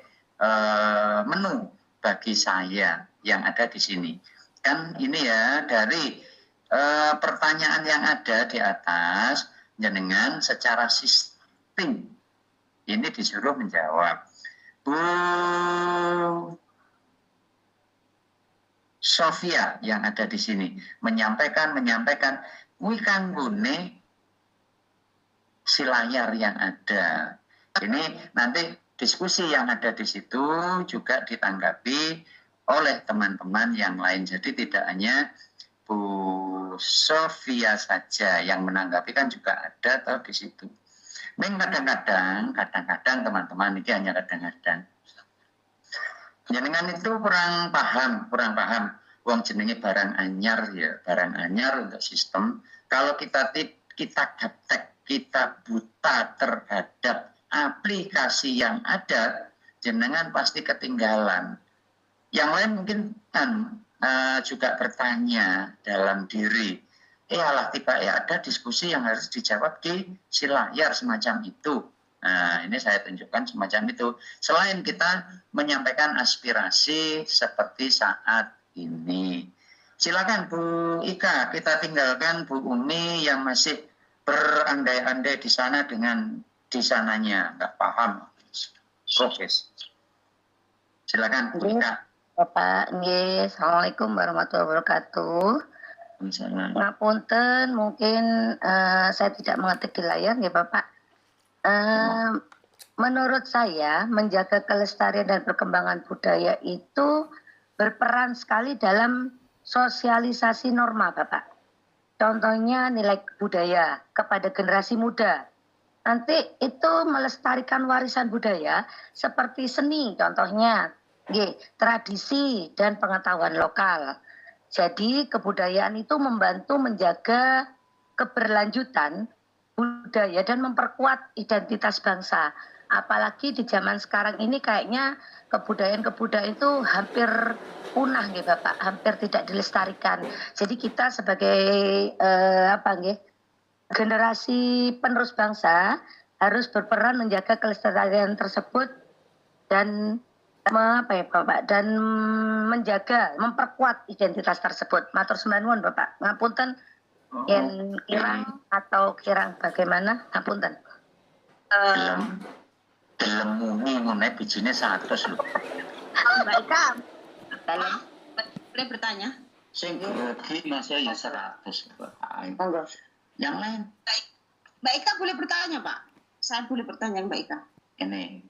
menu bagi saya yang ada di sini. Kan ini ya dari pertanyaan yang ada di atas, jenengan secara sistem ini disuruh menjawab. Bu Sofia yang ada di sini menyampaikan, wih kanggone si layar yang ada. Ini nanti diskusi yang ada di situ juga ditanggapi oleh teman-teman yang lain. Jadi tidak hanya Bu Sofia saja yang menanggapi, kan juga ada atau di situ. Kadang-kadang teman-teman ini hanya kadang-kadang. Jenengan itu kurang paham. Wong jenenge barang anyar ya, barang anyar untuk sistem. Kalau kita gaptek, kita buta terhadap aplikasi yang ada, jenengan pasti ketinggalan. Yang lain mungkin juga bertanya dalam diri, alah tiba ya ada diskusi yang harus dijawab di si layar semacam itu. Nah, ini saya tunjukkan semacam itu. Selain kita menyampaikan aspirasi seperti saat ini. Silakan Bu Ika, kita tinggalkan Bu Umi yang masih berandai-andai di sana dengan di sananya, nggak paham proses. Silakan Bu Ika. Bapak, Assalamualaikum warahmatullahi wabarakatuh. Ngapunten, mungkin saya tidak mengetik di layar ya Bapak. Menurut saya menjaga kelestarian dan perkembangan budaya itu berperan sekali dalam sosialisasi norma Bapak. Contohnya nilai budaya kepada generasi muda. Nanti itu melestarikan warisan budaya seperti seni contohnya, tradisi dan pengetahuan lokal. Jadi kebudayaan itu membantu menjaga keberlanjutan budaya dan memperkuat identitas bangsa. Apalagi di zaman sekarang ini kayaknya kebudayaan itu hampir punah nggih Bapak, hampir tidak dilestarikan. Jadi kita sebagai generasi penerus bangsa harus berperan menjaga kelestarian tersebut dan apa ya Bapak, dan menjaga, memperkuat identitas tersebut. Matur nuwun Bapak. Ngapunten yen kirang atau kirang bagaimana? Ngapunten. Gelem muni ngene bijine 100 lho. Mbak Ika, boleh bertanya? Sing grogi masih ya 100 Pak. Monggo. Yang lain Mbak Ika boleh bertanya, Pak? Saya boleh bertanya, Mbak Ika. ini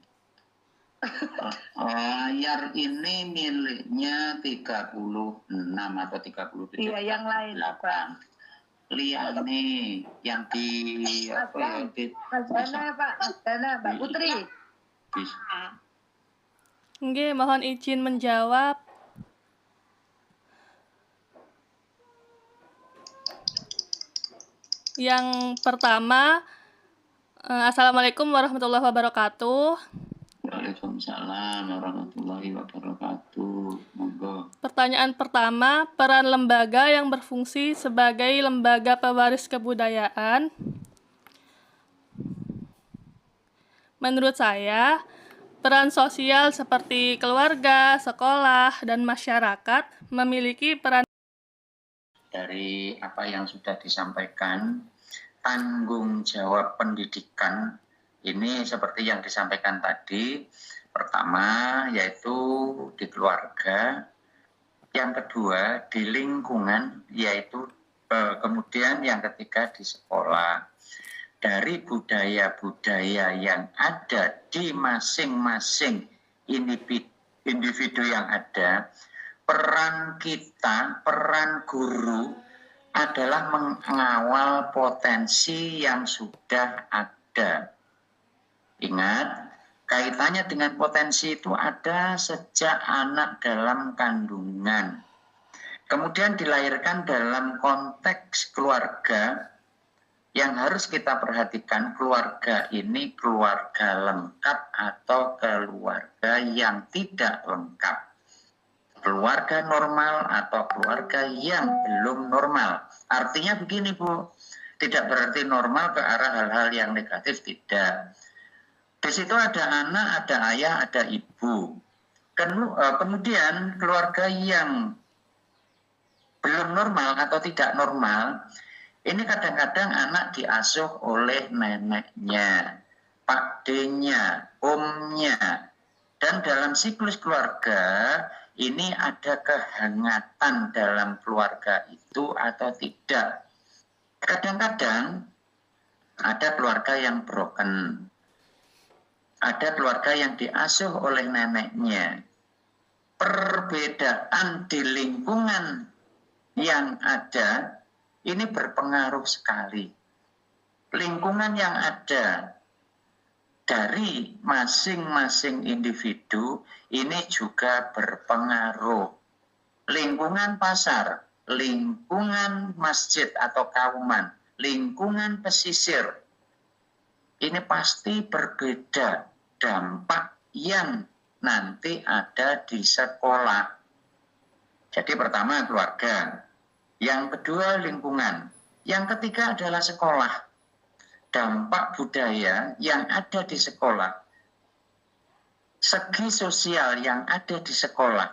layar ini miliknya 36 atau 37. Iya, yang lain, Pak. Liane yang di apa ya, di Mas Dana, Pak. Mas Dana, Mbak Putri. Nggih, mohon izin menjawab. Yang pertama, Assalamualaikum warahmatullahi wabarakatuh. Waalaikumsalam warahmatullahi wabarakatuh. Monggo. Pertanyaan pertama, peran lembaga yang berfungsi sebagai lembaga pewaris kebudayaan. Menurut saya, peran sosial seperti keluarga, sekolah, dan masyarakat memiliki peran. Dari apa yang sudah disampaikan, tanggung jawab pendidikan ini seperti yang disampaikan tadi, pertama yaitu di keluarga, yang kedua di lingkungan, yaitu kemudian yang ketiga di sekolah. Dari budaya-budaya yang ada di masing-masing individu yang ada, peran kita, peran guru adalah mengawal potensi yang sudah ada. Ingat, kaitannya dengan potensi itu ada sejak anak dalam kandungan. Kemudian dilahirkan dalam konteks keluarga yang harus kita perhatikan, keluarga ini keluarga lengkap atau keluarga yang tidak lengkap. Keluarga normal atau keluarga yang belum normal. Artinya begini Bu, tidak berarti normal ke arah hal-hal yang negatif, tidak. Di situ ada anak, ada ayah, ada ibu. Kemudian keluarga yang belum normal atau tidak normal, ini kadang-kadang anak diasuh oleh neneknya, pakdenya, omnya. Dan dalam siklus keluarga, ini ada kehangatan dalam keluarga itu atau tidak. Kadang-kadang ada keluarga yang broken. Ada keluarga yang diasuh oleh neneknya. Perbedaan di lingkungan yang ada ini berpengaruh sekali. Lingkungan yang ada dari masing-masing individu ini juga berpengaruh. Lingkungan pasar, lingkungan masjid atau kauman, lingkungan pesisir, ini pasti berbeda dampak yang nanti ada di sekolah. Jadi pertama keluarga, yang kedua lingkungan, yang ketiga adalah sekolah. Dampak budaya yang ada di sekolah, segi sosial yang ada di sekolah,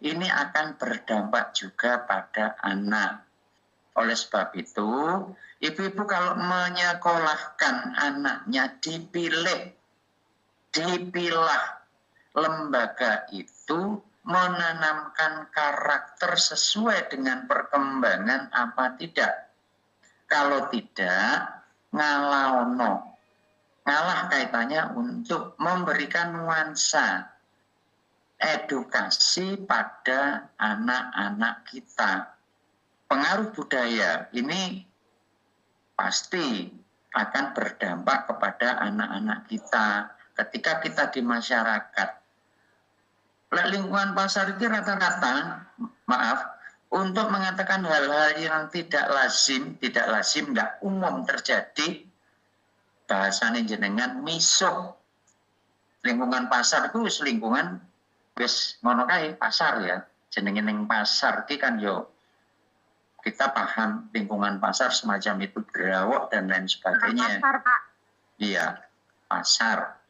ini akan berdampak juga pada anak. Oleh sebab itu, ibu-ibu kalau menyekolahkan anaknya dipilah lembaga itu menanamkan karakter sesuai dengan perkembangan apa tidak. Kalau tidak, ngalah kaitannya untuk memberikan nuansa edukasi pada anak-anak kita. Pengaruh budaya ini pasti akan berdampak kepada anak-anak kita ketika kita di masyarakat. Lingkungan pasar itu rata-rata, untuk mengatakan hal-hal yang tidak lazim, nggak umum terjadi, bahasanya jenengan misuh. Lingkungan pasar itu lingkungan wis ngono kae pasar ya. Jenenge ning pasar iki kan yo kita paham lingkungan pasar semacam itu, gerawok dan lain sebagainya. Pasar, Pak. Iya, pasar.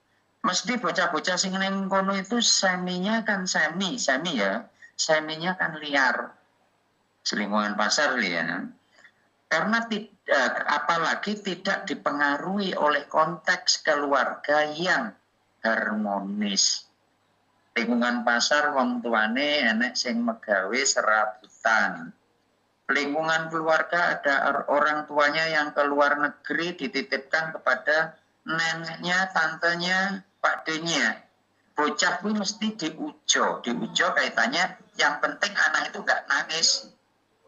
Mesti bocah-bocah sing ning kono itu seminya kan seminya kan liar. Selingkungan pasar ya. Karena apalagi tidak dipengaruhi oleh konteks keluarga yang harmonis. Lingkungan pasar wong tuane enek sing megawe serabutan. Lingkungan keluarga ada orang tuanya yang ke luar negeri dititipkan kepada neneknya, tantenya, pakdenya. Bocah pun mesti diujo kaitannya yang penting anak itu gak nangis.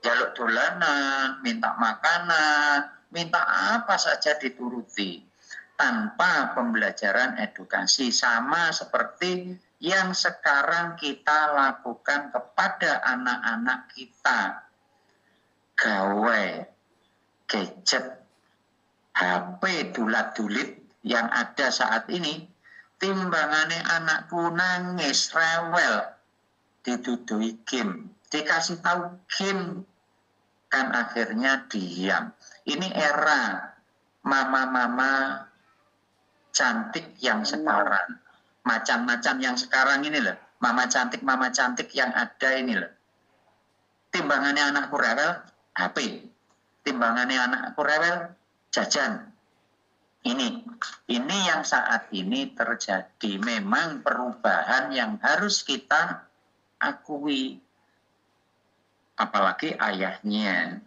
Jaluk dolanan, minta makanan, minta apa saja dituruti. Tanpa pembelajaran edukasi sama seperti yang sekarang kita lakukan kepada anak-anak kita. Gawe, gadget, HP dulat-dulit yang ada saat ini, timbangane anakku nangis, rewel, didudui game, dikasih tahu game, kan akhirnya diam. Ini era mama-mama cantik yang sekarang, macam-macam yang sekarang ini loh, mama cantik yang ada ini loh. Timbangannya anakku rewel, HP. Timbangannya anakku rewel, jajan. Ini yang saat ini terjadi. Memang perubahan yang harus kita akui. Apalagi ayahnya.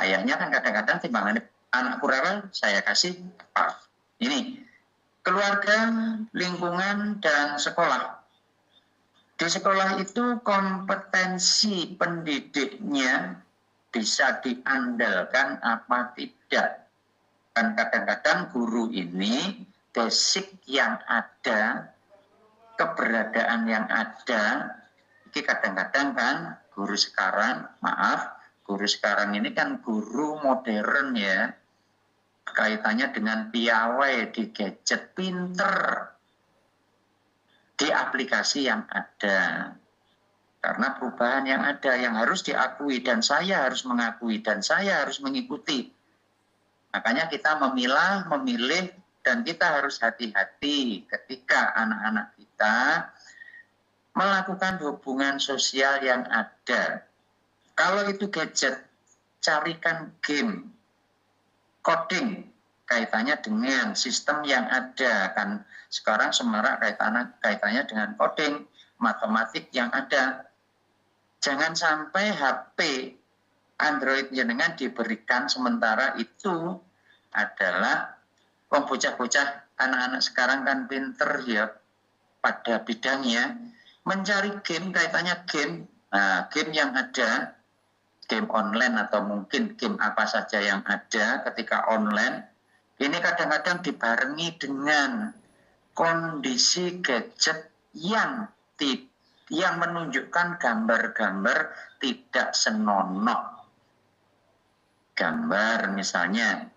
Ayahnya kan kadang-kadang timbangannya anakku rewel, saya kasih apa. Ini keluarga, lingkungan, dan sekolah. Di sekolah itu kompetensi pendidiknya bisa diandalkan apa tidak. Dan kadang-kadang guru ini basic yang ada, keberadaan yang ada, ini kadang-kadang kan guru sekarang ini kan guru modern ya, kaitannya dengan piawai di gadget, pinter di aplikasi yang ada. Karena perubahan yang ada yang harus diakui dan saya harus mengakui dan saya harus mengikuti. Makanya kita memilih dan kita harus hati-hati ketika anak-anak kita melakukan hubungan sosial yang ada. Kalau itu gadget, carikan game, coding, kaitannya dengan sistem yang ada. Kan sekarang semarak kaitannya dengan coding, matematik yang ada. Jangan sampai HP Android jenengan diberikan sementara itu adalah bocah-bocah anak-anak sekarang kan pinter ya pada bidangnya, mencari game, kaitannya game. Nah, game yang ada, game online atau mungkin game apa saja yang ada ketika online, ini kadang-kadang dibarengi dengan kondisi gadget yang menunjukkan gambar-gambar tidak senonoh. Gambar misalnya,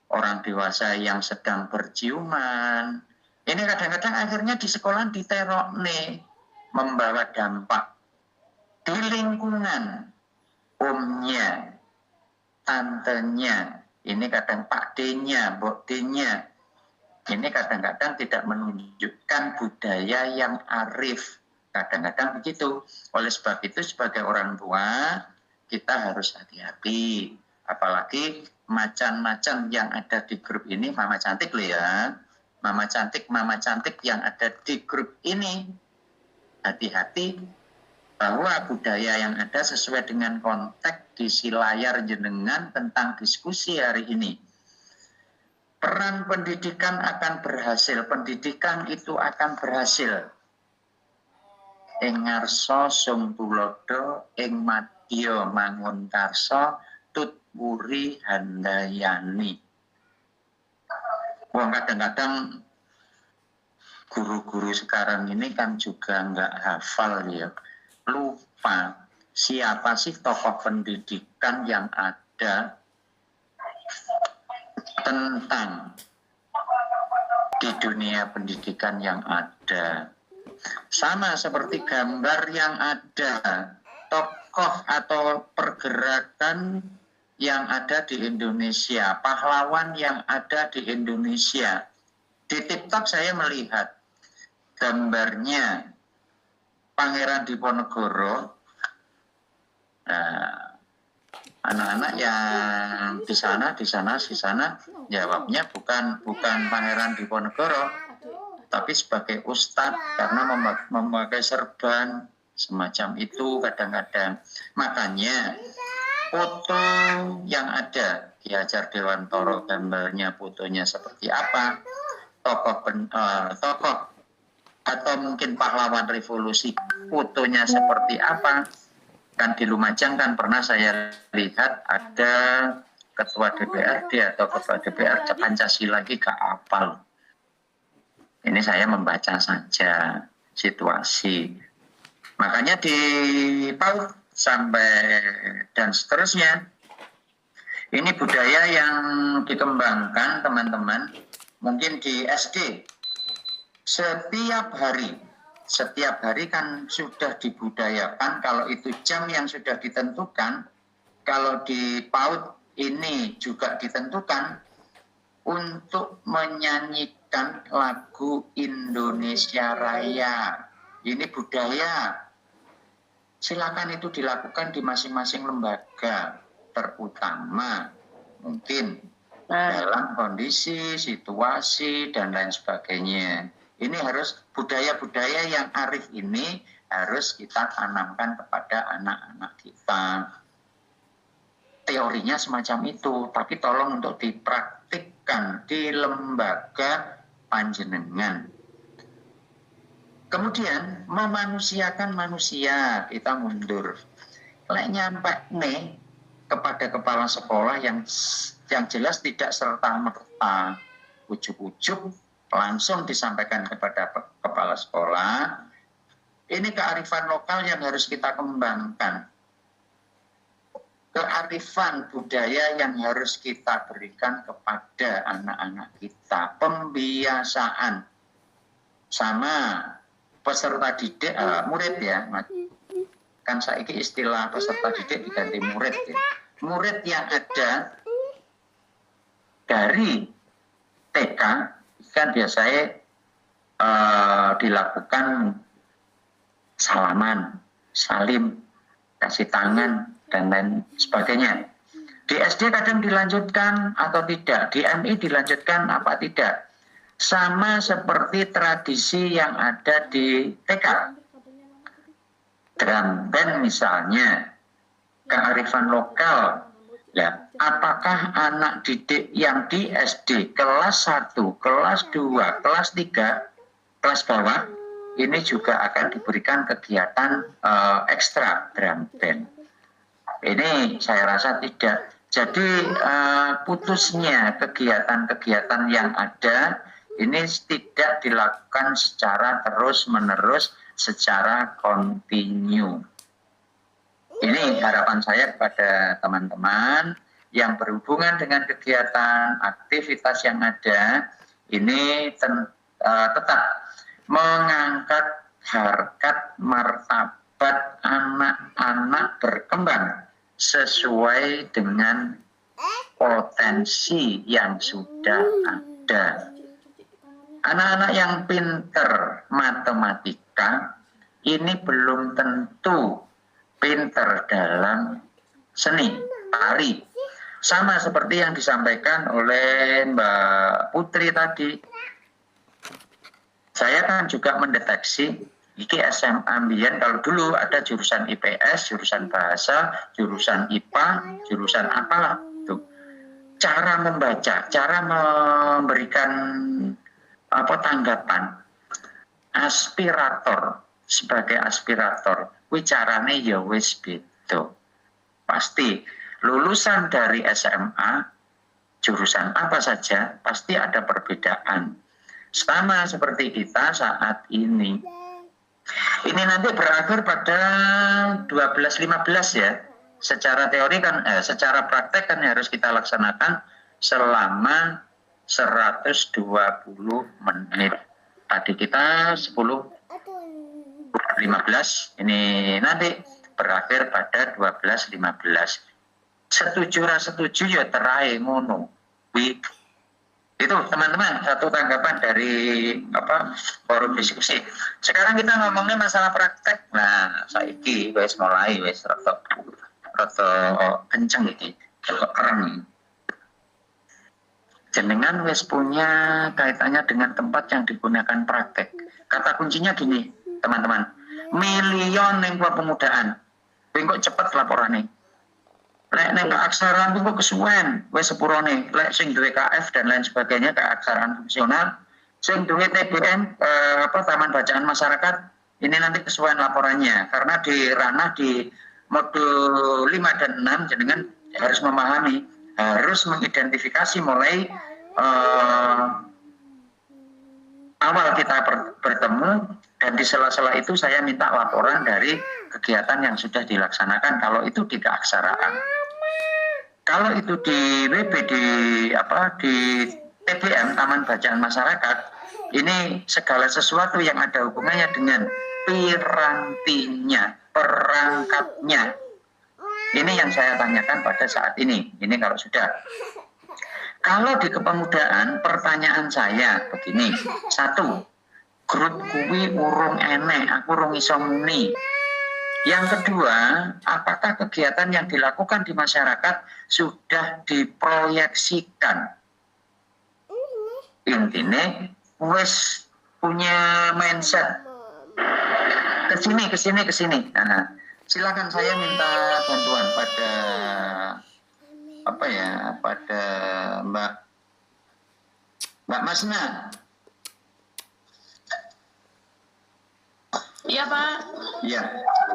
orang dewasa yang sedang berciuman. Ini kadang-kadang akhirnya di sekolah diterok nih, membawa dampak di lingkungan omnya, tantenya, ini kadang Pak D-nya, Mbok D-nya. Ini kadang-kadang tidak menunjukkan budaya yang arif. Kadang-kadang begitu. Oleh sebab itu sebagai orang tua, kita harus hati-hati. Apalagi macan-macan yang ada di grup ini, mama cantik loh ya. Mama cantik yang ada di grup ini. Hati-hati bahwa budaya yang ada sesuai dengan konteks di si layar jenengan tentang diskusi hari ini. Peran pendidikan akan berhasil. Pendidikan itu akan berhasil. Ing ngarsa sung tulodo, ing madya mangun karsa, tut wuri handayani. Wong kadang-kadang guru-guru sekarang ini kan juga nggak hafal ya. Lupa siapa sih tokoh pendidikan yang ada tentang di dunia pendidikan yang ada. Sama seperti gambar yang ada, tokoh atau pergerakan yang ada di Indonesia, pahlawan yang ada di Indonesia, Di TikTok saya melihat gambarnya Pangeran Diponegoro. Anak-anak yang di sana jawabnya bukan Pangeran Diponegoro, tapi sebagai ustadz karena memakai serban semacam itu kadang-kadang. Makanya foto yang ada di Hajar Dewantoro, gambarnya, fotonya seperti apa, tokoh atau mungkin pahlawan revolusi, fotonya seperti apa. Kan di Lumajang kan pernah saya lihat ada ketua DPRD atau kepala DPR Pancasila lagi gak apal. Ini saya membaca saja situasi. Makanya di PAUD sampai dan seterusnya. Ini budaya yang dikembangkan teman-teman. Mungkin di SD setiap hari kan sudah dibudayakan, kalau itu jam yang sudah ditentukan. Kalau di PAUD ini juga ditentukan untuk menyanyikan lagu Indonesia Raya. Ini budaya. Silakan itu dilakukan di masing-masing lembaga, terutama mungkin dalam kondisi, situasi, dan lain sebagainya. Ini harus budaya-budaya yang arif ini harus kita tanamkan kepada anak-anak kita. Teorinya semacam itu, tapi tolong untuk dipraktikkan di lembaga panjenengan. Kemudian memanusiakan manusia, kita mundur. Lek nyampe nih kepada kepala sekolah yang jelas tidak serta-merta ujuk-ujuk langsung disampaikan kepada kepala sekolah. Ini kearifan lokal yang harus kita kembangkan. Kearifan budaya yang harus kita berikan kepada anak-anak kita. Pembiasaan sama peserta didik, murid ya. Kan saiki istilah peserta didik diganti murid ya. Murid yang ada dari TK kan biasanya dilakukan salaman, salim, kasih tangan, dan lain sebagainya. Di SD kadang dilanjutkan atau tidak, di MI dilanjutkan apa tidak. Sama seperti tradisi yang ada di TK. Drum band misalnya, kearifan lokal. Nah, apakah anak didik yang di SD kelas 1, kelas 2, kelas 3, kelas bawah, ini juga akan diberikan kegiatan ekstra drum band? Ini saya rasa tidak. Jadi putusnya kegiatan-kegiatan yang ada ini tidak dilakukan secara terus-menerus, secara kontinu. Ini harapan saya kepada teman-teman yang berhubungan dengan kegiatan, aktivitas yang ada, ini tetap mengangkat harkat martabat anak-anak berkembang sesuai dengan potensi yang sudah ada. Anak-anak yang pinter matematika ini belum tentu pinter dalam seni, tari. Sama seperti yang disampaikan oleh Mbak Putri tadi. Saya kan juga mendeteksi, ini SMA Ambien, kalau dulu ada jurusan IPS, jurusan bahasa, jurusan IPA, jurusan apalah. Tuh. Cara membaca, cara memberikan tanggapan. Aspirator, sebagai aspirator, carane ya wis beda. Pasti lulusan dari SMA jurusan apa saja pasti ada perbedaan. Sama seperti kita saat ini. Ini nanti berakhir pada 12.15 ya. Secara teori kan secara praktek kan harus kita laksanakan selama 120 menit. Tadi kita 10:15, ini nanti berakhir pada 12.15. Setuju ra setuju ya terae ngono. Itu teman-teman satu tanggapan dari forum diskusi. Sekarang kita ngomongnya masalah praktek. Nah, saiki wis mulai wis rada kenceng iki, kok keren. Jenengan wis punya kaitannya dengan tempat yang digunakan praktek. Kata kuncinya gini, teman-teman. Milion ning pemudaan. Kowe kok cepet laporane. Lek ning keaksaraan kok kesuwen, wis sepurone. Lek sing duwe KF dan lain sebagainya keaksaraan fungsional, sing duwe TBM Taman Bacaan Masyarakat, ini nanti kesuwen laporannya. Karena di ranah di modul 5 dan 6 jenengan harus memahami, harus mengidentifikasi mulai awal kita bertemu, dan di sela-sela itu saya minta laporan dari kegiatan yang sudah dilaksanakan kalau itu di keaksaraan. Kalau itu di WB di TBM Taman Bacaan Masyarakat, ini segala sesuatu yang ada hubungannya dengan pirantinya, perangkatnya. Ini yang saya tanyakan pada saat ini. Ini kalau sudah. Kalau di kepemudaan, pertanyaan saya begini. 1, grup kuwi urung enek, aku urung iso muni. Yang kedua, apakah kegiatan yang dilakukan di masyarakat sudah diproyeksikan? Intinya, wes punya mindset. Kesini. Nah, silakan saya minta bantuan pada pada Mbak Masna. Iya Pak. Ya,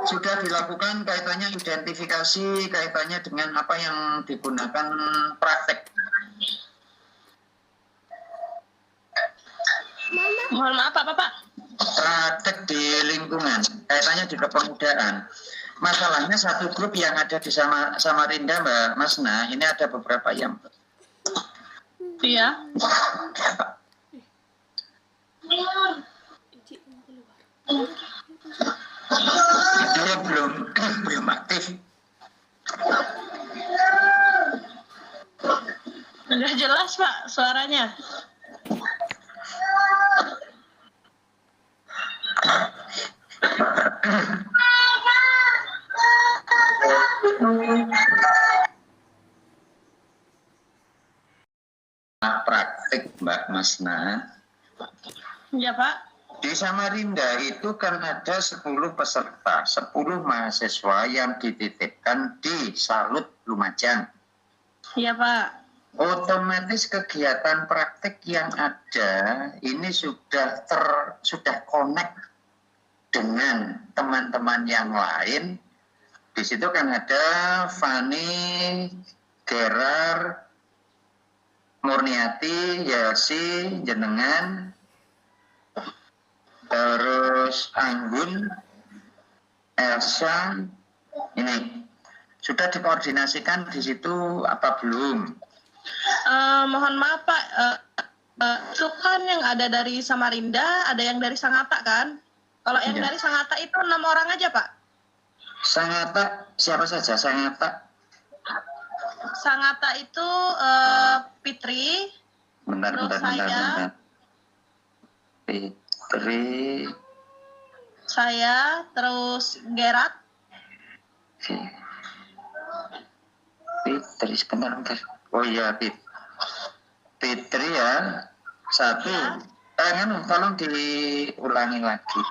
sudah dilakukan kaitannya identifikasi, kaitannya dengan apa yang digunakan praktek. Mohon maaf Pak. Praktek di lingkungan, kaitannya di kepemudaan. Masalahnya satu grup yang ada di Samarinda, Mbak Masna, ini ada beberapa yang... Iya. Dia belum aktif. Udah jelas Pak suaranya. Praktik Mbak Masna. Iya Pak. Di Samarinda itu kan ada 10 peserta, 10 mahasiswa yang dititipkan di Salut Lumajang. Iya Pak. Otomatis kegiatan praktik yang ada ini sudah connect dengan teman-teman yang lain. Di situ kan ada Fani, Gerar, Murniati, Yelsi, jenengan, terus Anggun, Elsa, ini sudah dikoordinasikan di situ apa belum? Mohon maaf Pak, itu kan yang ada dari Samarinda, ada yang dari Sangatta kan? Kalau yang dari Sangatta itu 6 orang aja Pak. Sangatta siapa saja Sangatta? Sangatta itu Fitri. Bentar. Fitri. Saya, terus Gerat. Fitri, sebentar. Oh iya, Fitri ya. 1. Ya. Tolong diulangi lagi.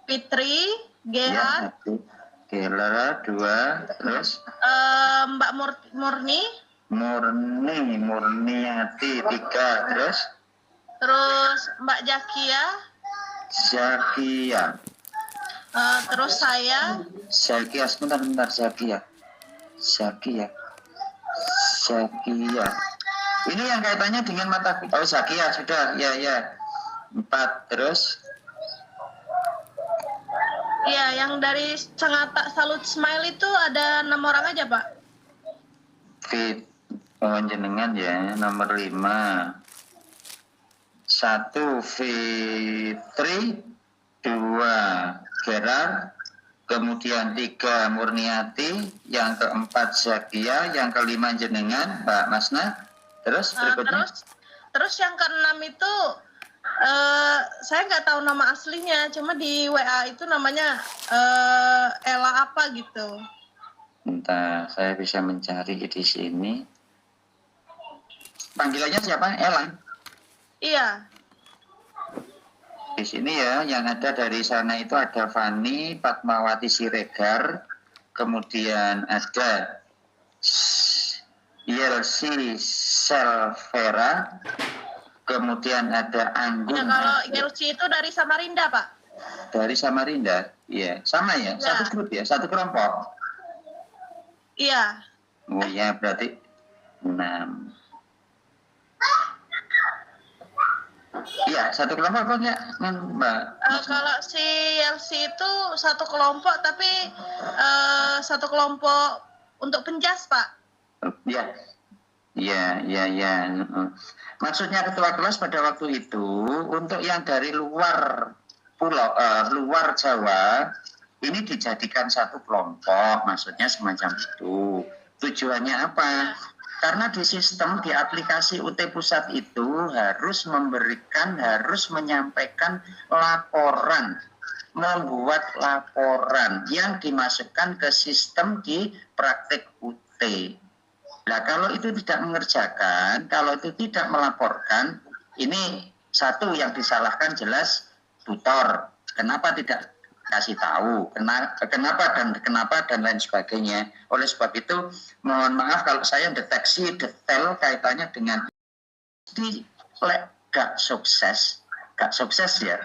Fitri, Gerat. Ya, Gelara 2, terus Mbak Murni. Murniati 3, terus Mbak Jakia. Terus saya. Sebentar, Zakia. Ini yang kaitannya dengan mata. Oh, Zakia sudah, ya. 4, terus. Iya, yang dari Sangatta Salut Smile itu ada 6 orang aja, Pak. Jenengan ya, nomor 5. 1 Fitri, 2 Gerar, kemudian 3 Murniati, yang keempat Zakia, yang kelima jenengan Mbak Masna. Terus berikutnya? Terus yang keenam itu saya nggak tahu nama aslinya, cuma di WA itu namanya Ella apa gitu. Entah, saya bisa mencari di sini. Panggilannya siapa? Ella? Iya. Di sini ya, yang ada dari sana itu ada Fani, Fatmawati Siregar, kemudian ada Yelsi Selvera, kemudian ada Anggun. Ya, kalau Yelsi itu dari Samarinda, Pak. Dari Samarinda, iya. Sama ya, satu grup ya, satu kelompok. Iya. Oh ya, berarti 6. Iya, satu kelompok apa enggak, Mbak? Kalau si Yelsi itu satu kelompok, tapi satu kelompok untuk penjas, Pak. Iya. Iya. Maksudnya ketua kelas pada waktu itu untuk yang dari luar pulau, luar Jawa, ini dijadikan satu kelompok, maksudnya semacam itu. Tujuannya apa? Karena di sistem, di aplikasi UT Pusat itu harus menyampaikan laporan, membuat laporan yang dimasukkan ke sistem di praktek UT. Nah, kalau itu tidak mengerjakan, kalau itu tidak melaporkan, ini satu yang disalahkan jelas tutor. Kenapa tidak kasih tahu, kenapa dan lain sebagainya. Oleh sebab itu, mohon maaf kalau saya deteksi detail kaitannya dengan gak sukses ya,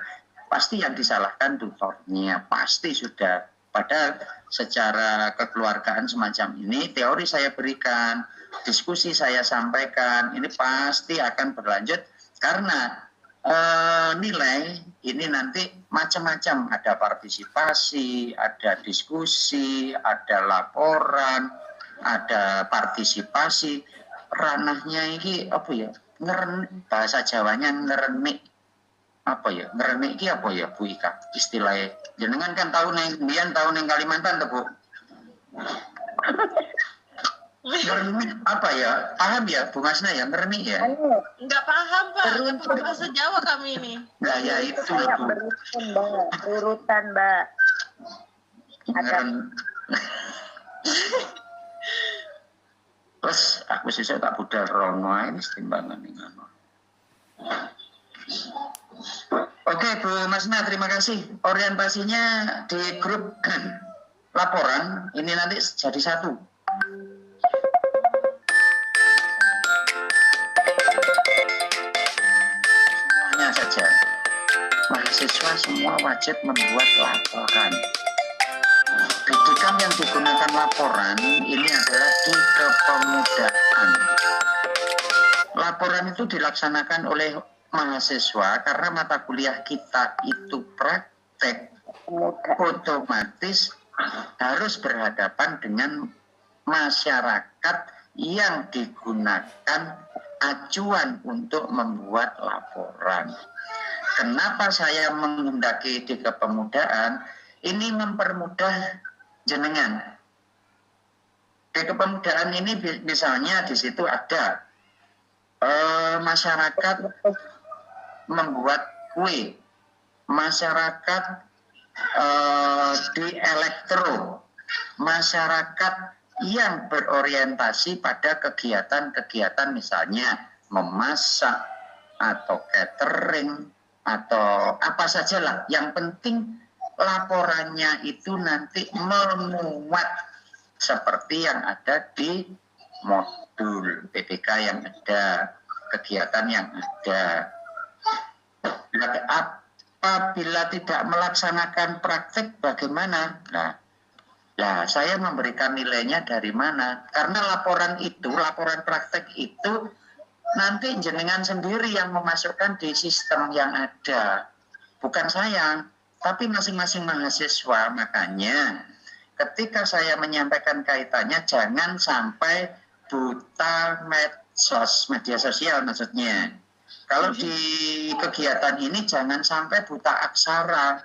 pasti yang disalahkan tutornya, pasti sudah. Padahal secara kekeluargaan semacam ini, teori saya berikan, diskusi saya sampaikan, ini pasti akan berlanjut karena nilai ini nanti macam-macam, ada partisipasi, ada diskusi, ada laporan, ada partisipasi. Ranahnya ini apa ya? Bahasa Jawanya ngerenik. Apa ya? Ngerenik ini apa ya, Bu Ika? Istilahnya. Jenengan kan tahu neng Kalimantan tuh, Bu. Ngerenik apa ya? Paham ya, Bu Masna ya? Ngerenik ya? Nggak paham, Pak. Nggak paham bahasa Jawa kami ini. Nah, ya itu. Urutan, Mbak. Terus aku sih saya tak budal rono ini timbangan ini. Oke, Bu Masna, terima kasih. Orientasinya di grup laporan ini nanti jadi satu. Saja mahasiswa semua wajib membuat laporan. Pendidikan yang digunakan laporan ini adalah di kepemudaan. Laporan itu dilaksanakan oleh mahasiswa karena mata kuliah kita itu praktek, otomatis harus berhadapan dengan masyarakat yang digunakan acuan untuk membuat laporan. Kenapa saya menghendaki di kepemudaan? Ini mempermudah jenengan. Di kepemudaan ini misalnya di situ ada masyarakat membuat kue, masyarakat di elektro, masyarakat yang berorientasi pada kegiatan-kegiatan misalnya memasak atau catering atau apa sajalah. Yang penting laporannya itu nanti memuat seperti yang ada di modul PPK yang ada, kegiatan yang ada. Apabila tidak melaksanakan praktek bagaimana? Nah, saya memberikan nilainya dari mana? Karena laporan praktek itu nanti jenengan sendiri yang memasukkan di sistem yang ada. Bukan saya, tapi masing-masing mahasiswa. Makanya ketika saya menyampaikan kaitannya, jangan sampai buta media sosial maksudnya. Kalau di kegiatan ini jangan sampai buta aksara.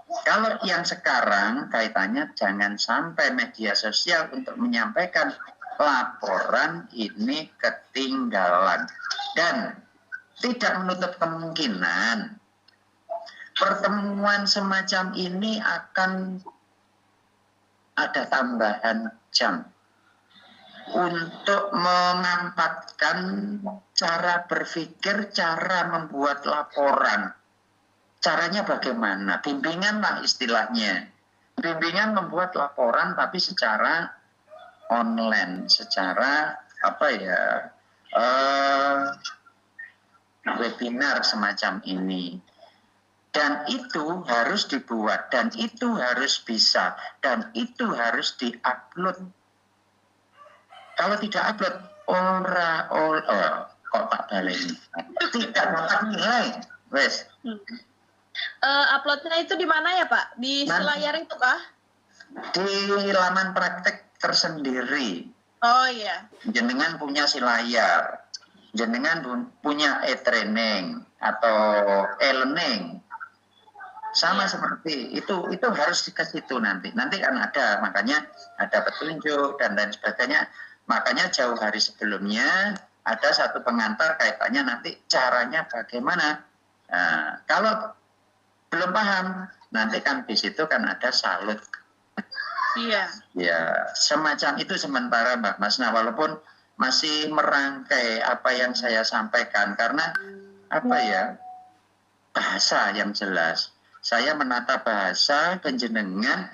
Kalau yang sekarang kaitannya jangan sampai media sosial untuk menyampaikan laporan ini ketinggalan. Dan tidak menutup kemungkinan pertemuan semacam ini akan ada tambahan jam untuk mengampatkan cara berpikir, cara membuat laporan. Caranya bagaimana? Bimbingan lah istilahnya. Bimbingan membuat laporan tapi secara online, secara webinar semacam ini. Dan itu harus dibuat, dan itu harus bisa, dan itu harus diupload. Kalau tidak upload, kok tak baleni. Tidak dapat nilai, wes. Uploadnya itu di mana ya Pak? Di selayar itu kah? Di laman praktek tersendiri. Oh iya. Jenengan punya silayar, jenengan punya e-training atau e-learning. Sama seperti itu harus ke situ nanti kan ada, makanya ada petunjuk dan lain sebagainya. Makanya jauh hari sebelumnya ada satu pengantar kaitannya nanti caranya bagaimana. Nah, kalau belum paham nanti kan di situ kan ada salut. Iya. Ya semacam itu sementara Mbak Masna, walaupun masih merangkai apa yang saya sampaikan karena bahasa yang jelas. Saya menata bahasa penjenengan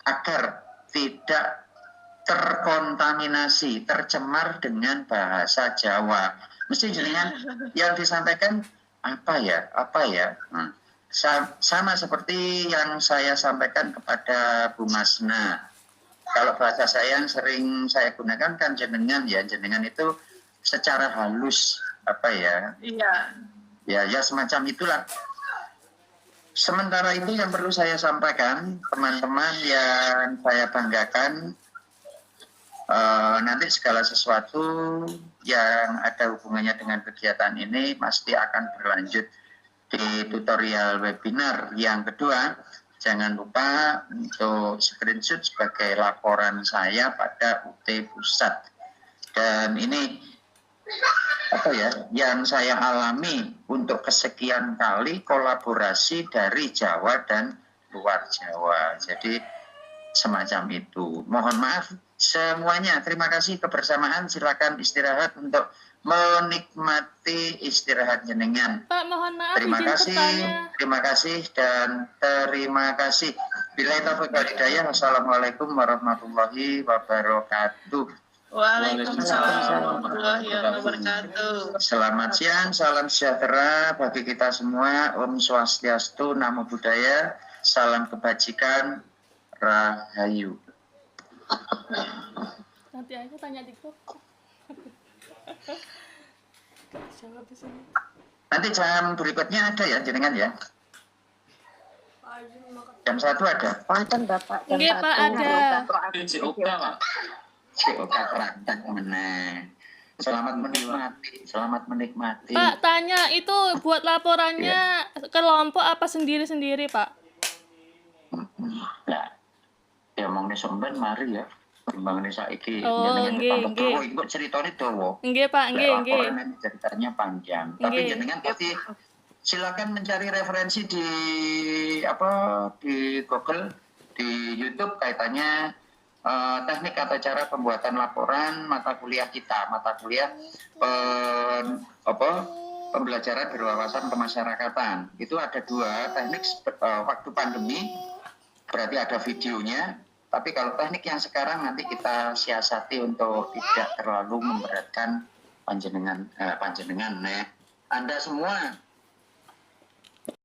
agar tidak terkontaminasi, tercemar dengan bahasa Jawa. Mesti jenengan yang disampaikan apa ya? Sama seperti yang saya sampaikan kepada Bu Masna. Kalau bahasa saya yang sering saya gunakan kan jenengan itu secara halus Iya. Ya semacam itulah. Sementara itu yang perlu saya sampaikan, teman-teman yang saya banggakan, nanti segala sesuatu yang ada hubungannya dengan kegiatan ini pasti akan berlanjut di tutorial webinar yang kedua. Jangan lupa untuk screenshot sebagai laporan saya pada UT Pusat. Dan ini yang saya alami untuk kesekian kali kolaborasi dari Jawa dan luar Jawa. Jadi semacam itu. Mohon maaf semuanya. Terima kasih kebersamaan. Silakan istirahat untuk menikmati istirahat jenengan. Pak, mohon maaf Terima izin kasih. bertanya. Terima kasih dan terima kasih. Billahi taufiq wal hidayah. Wassalamualaikum warahmatullahi wabarakatuh. Waalaikumsalam warahmatullahi wabarakatuh. Selamat siang, salam sejahtera bagi kita semua. Om Swastiastu, Namo Buddhaya, salam kebajikan, Rahayu. Nanti aja tanya di grup. Jawab di sini. Nanti jam berikutnya ada ya, jenengan ya? Jam 1 ada? Wonten Bapak. jam Nggih, Pak, 1. ada. COK Pak. COK Kerantan meneh. Selamat menikmati. Pak, tanya itu buat laporannya kelompok apa sendiri-sendiri, Pak? Nah, ya mong sampean mari ya. Timbangane saiki Oh, nggih. Iku ceritane dawa. Nggih, Pak, nggih. Laporan ceritanya panjang. Tapi Nggih. jenengan pasti silakan mencari referensi di Google, di YouTube kaitannya teknik atau cara pembuatan laporan mata kuliah kita, pembelajaran berwawasan kemasyarakatan. Itu ada 2 teknik waktu pandemi, berarti ada videonya. Tapi kalau teknik yang sekarang nanti kita siasati untuk tidak terlalu memberatkan panjenengan. Anda semua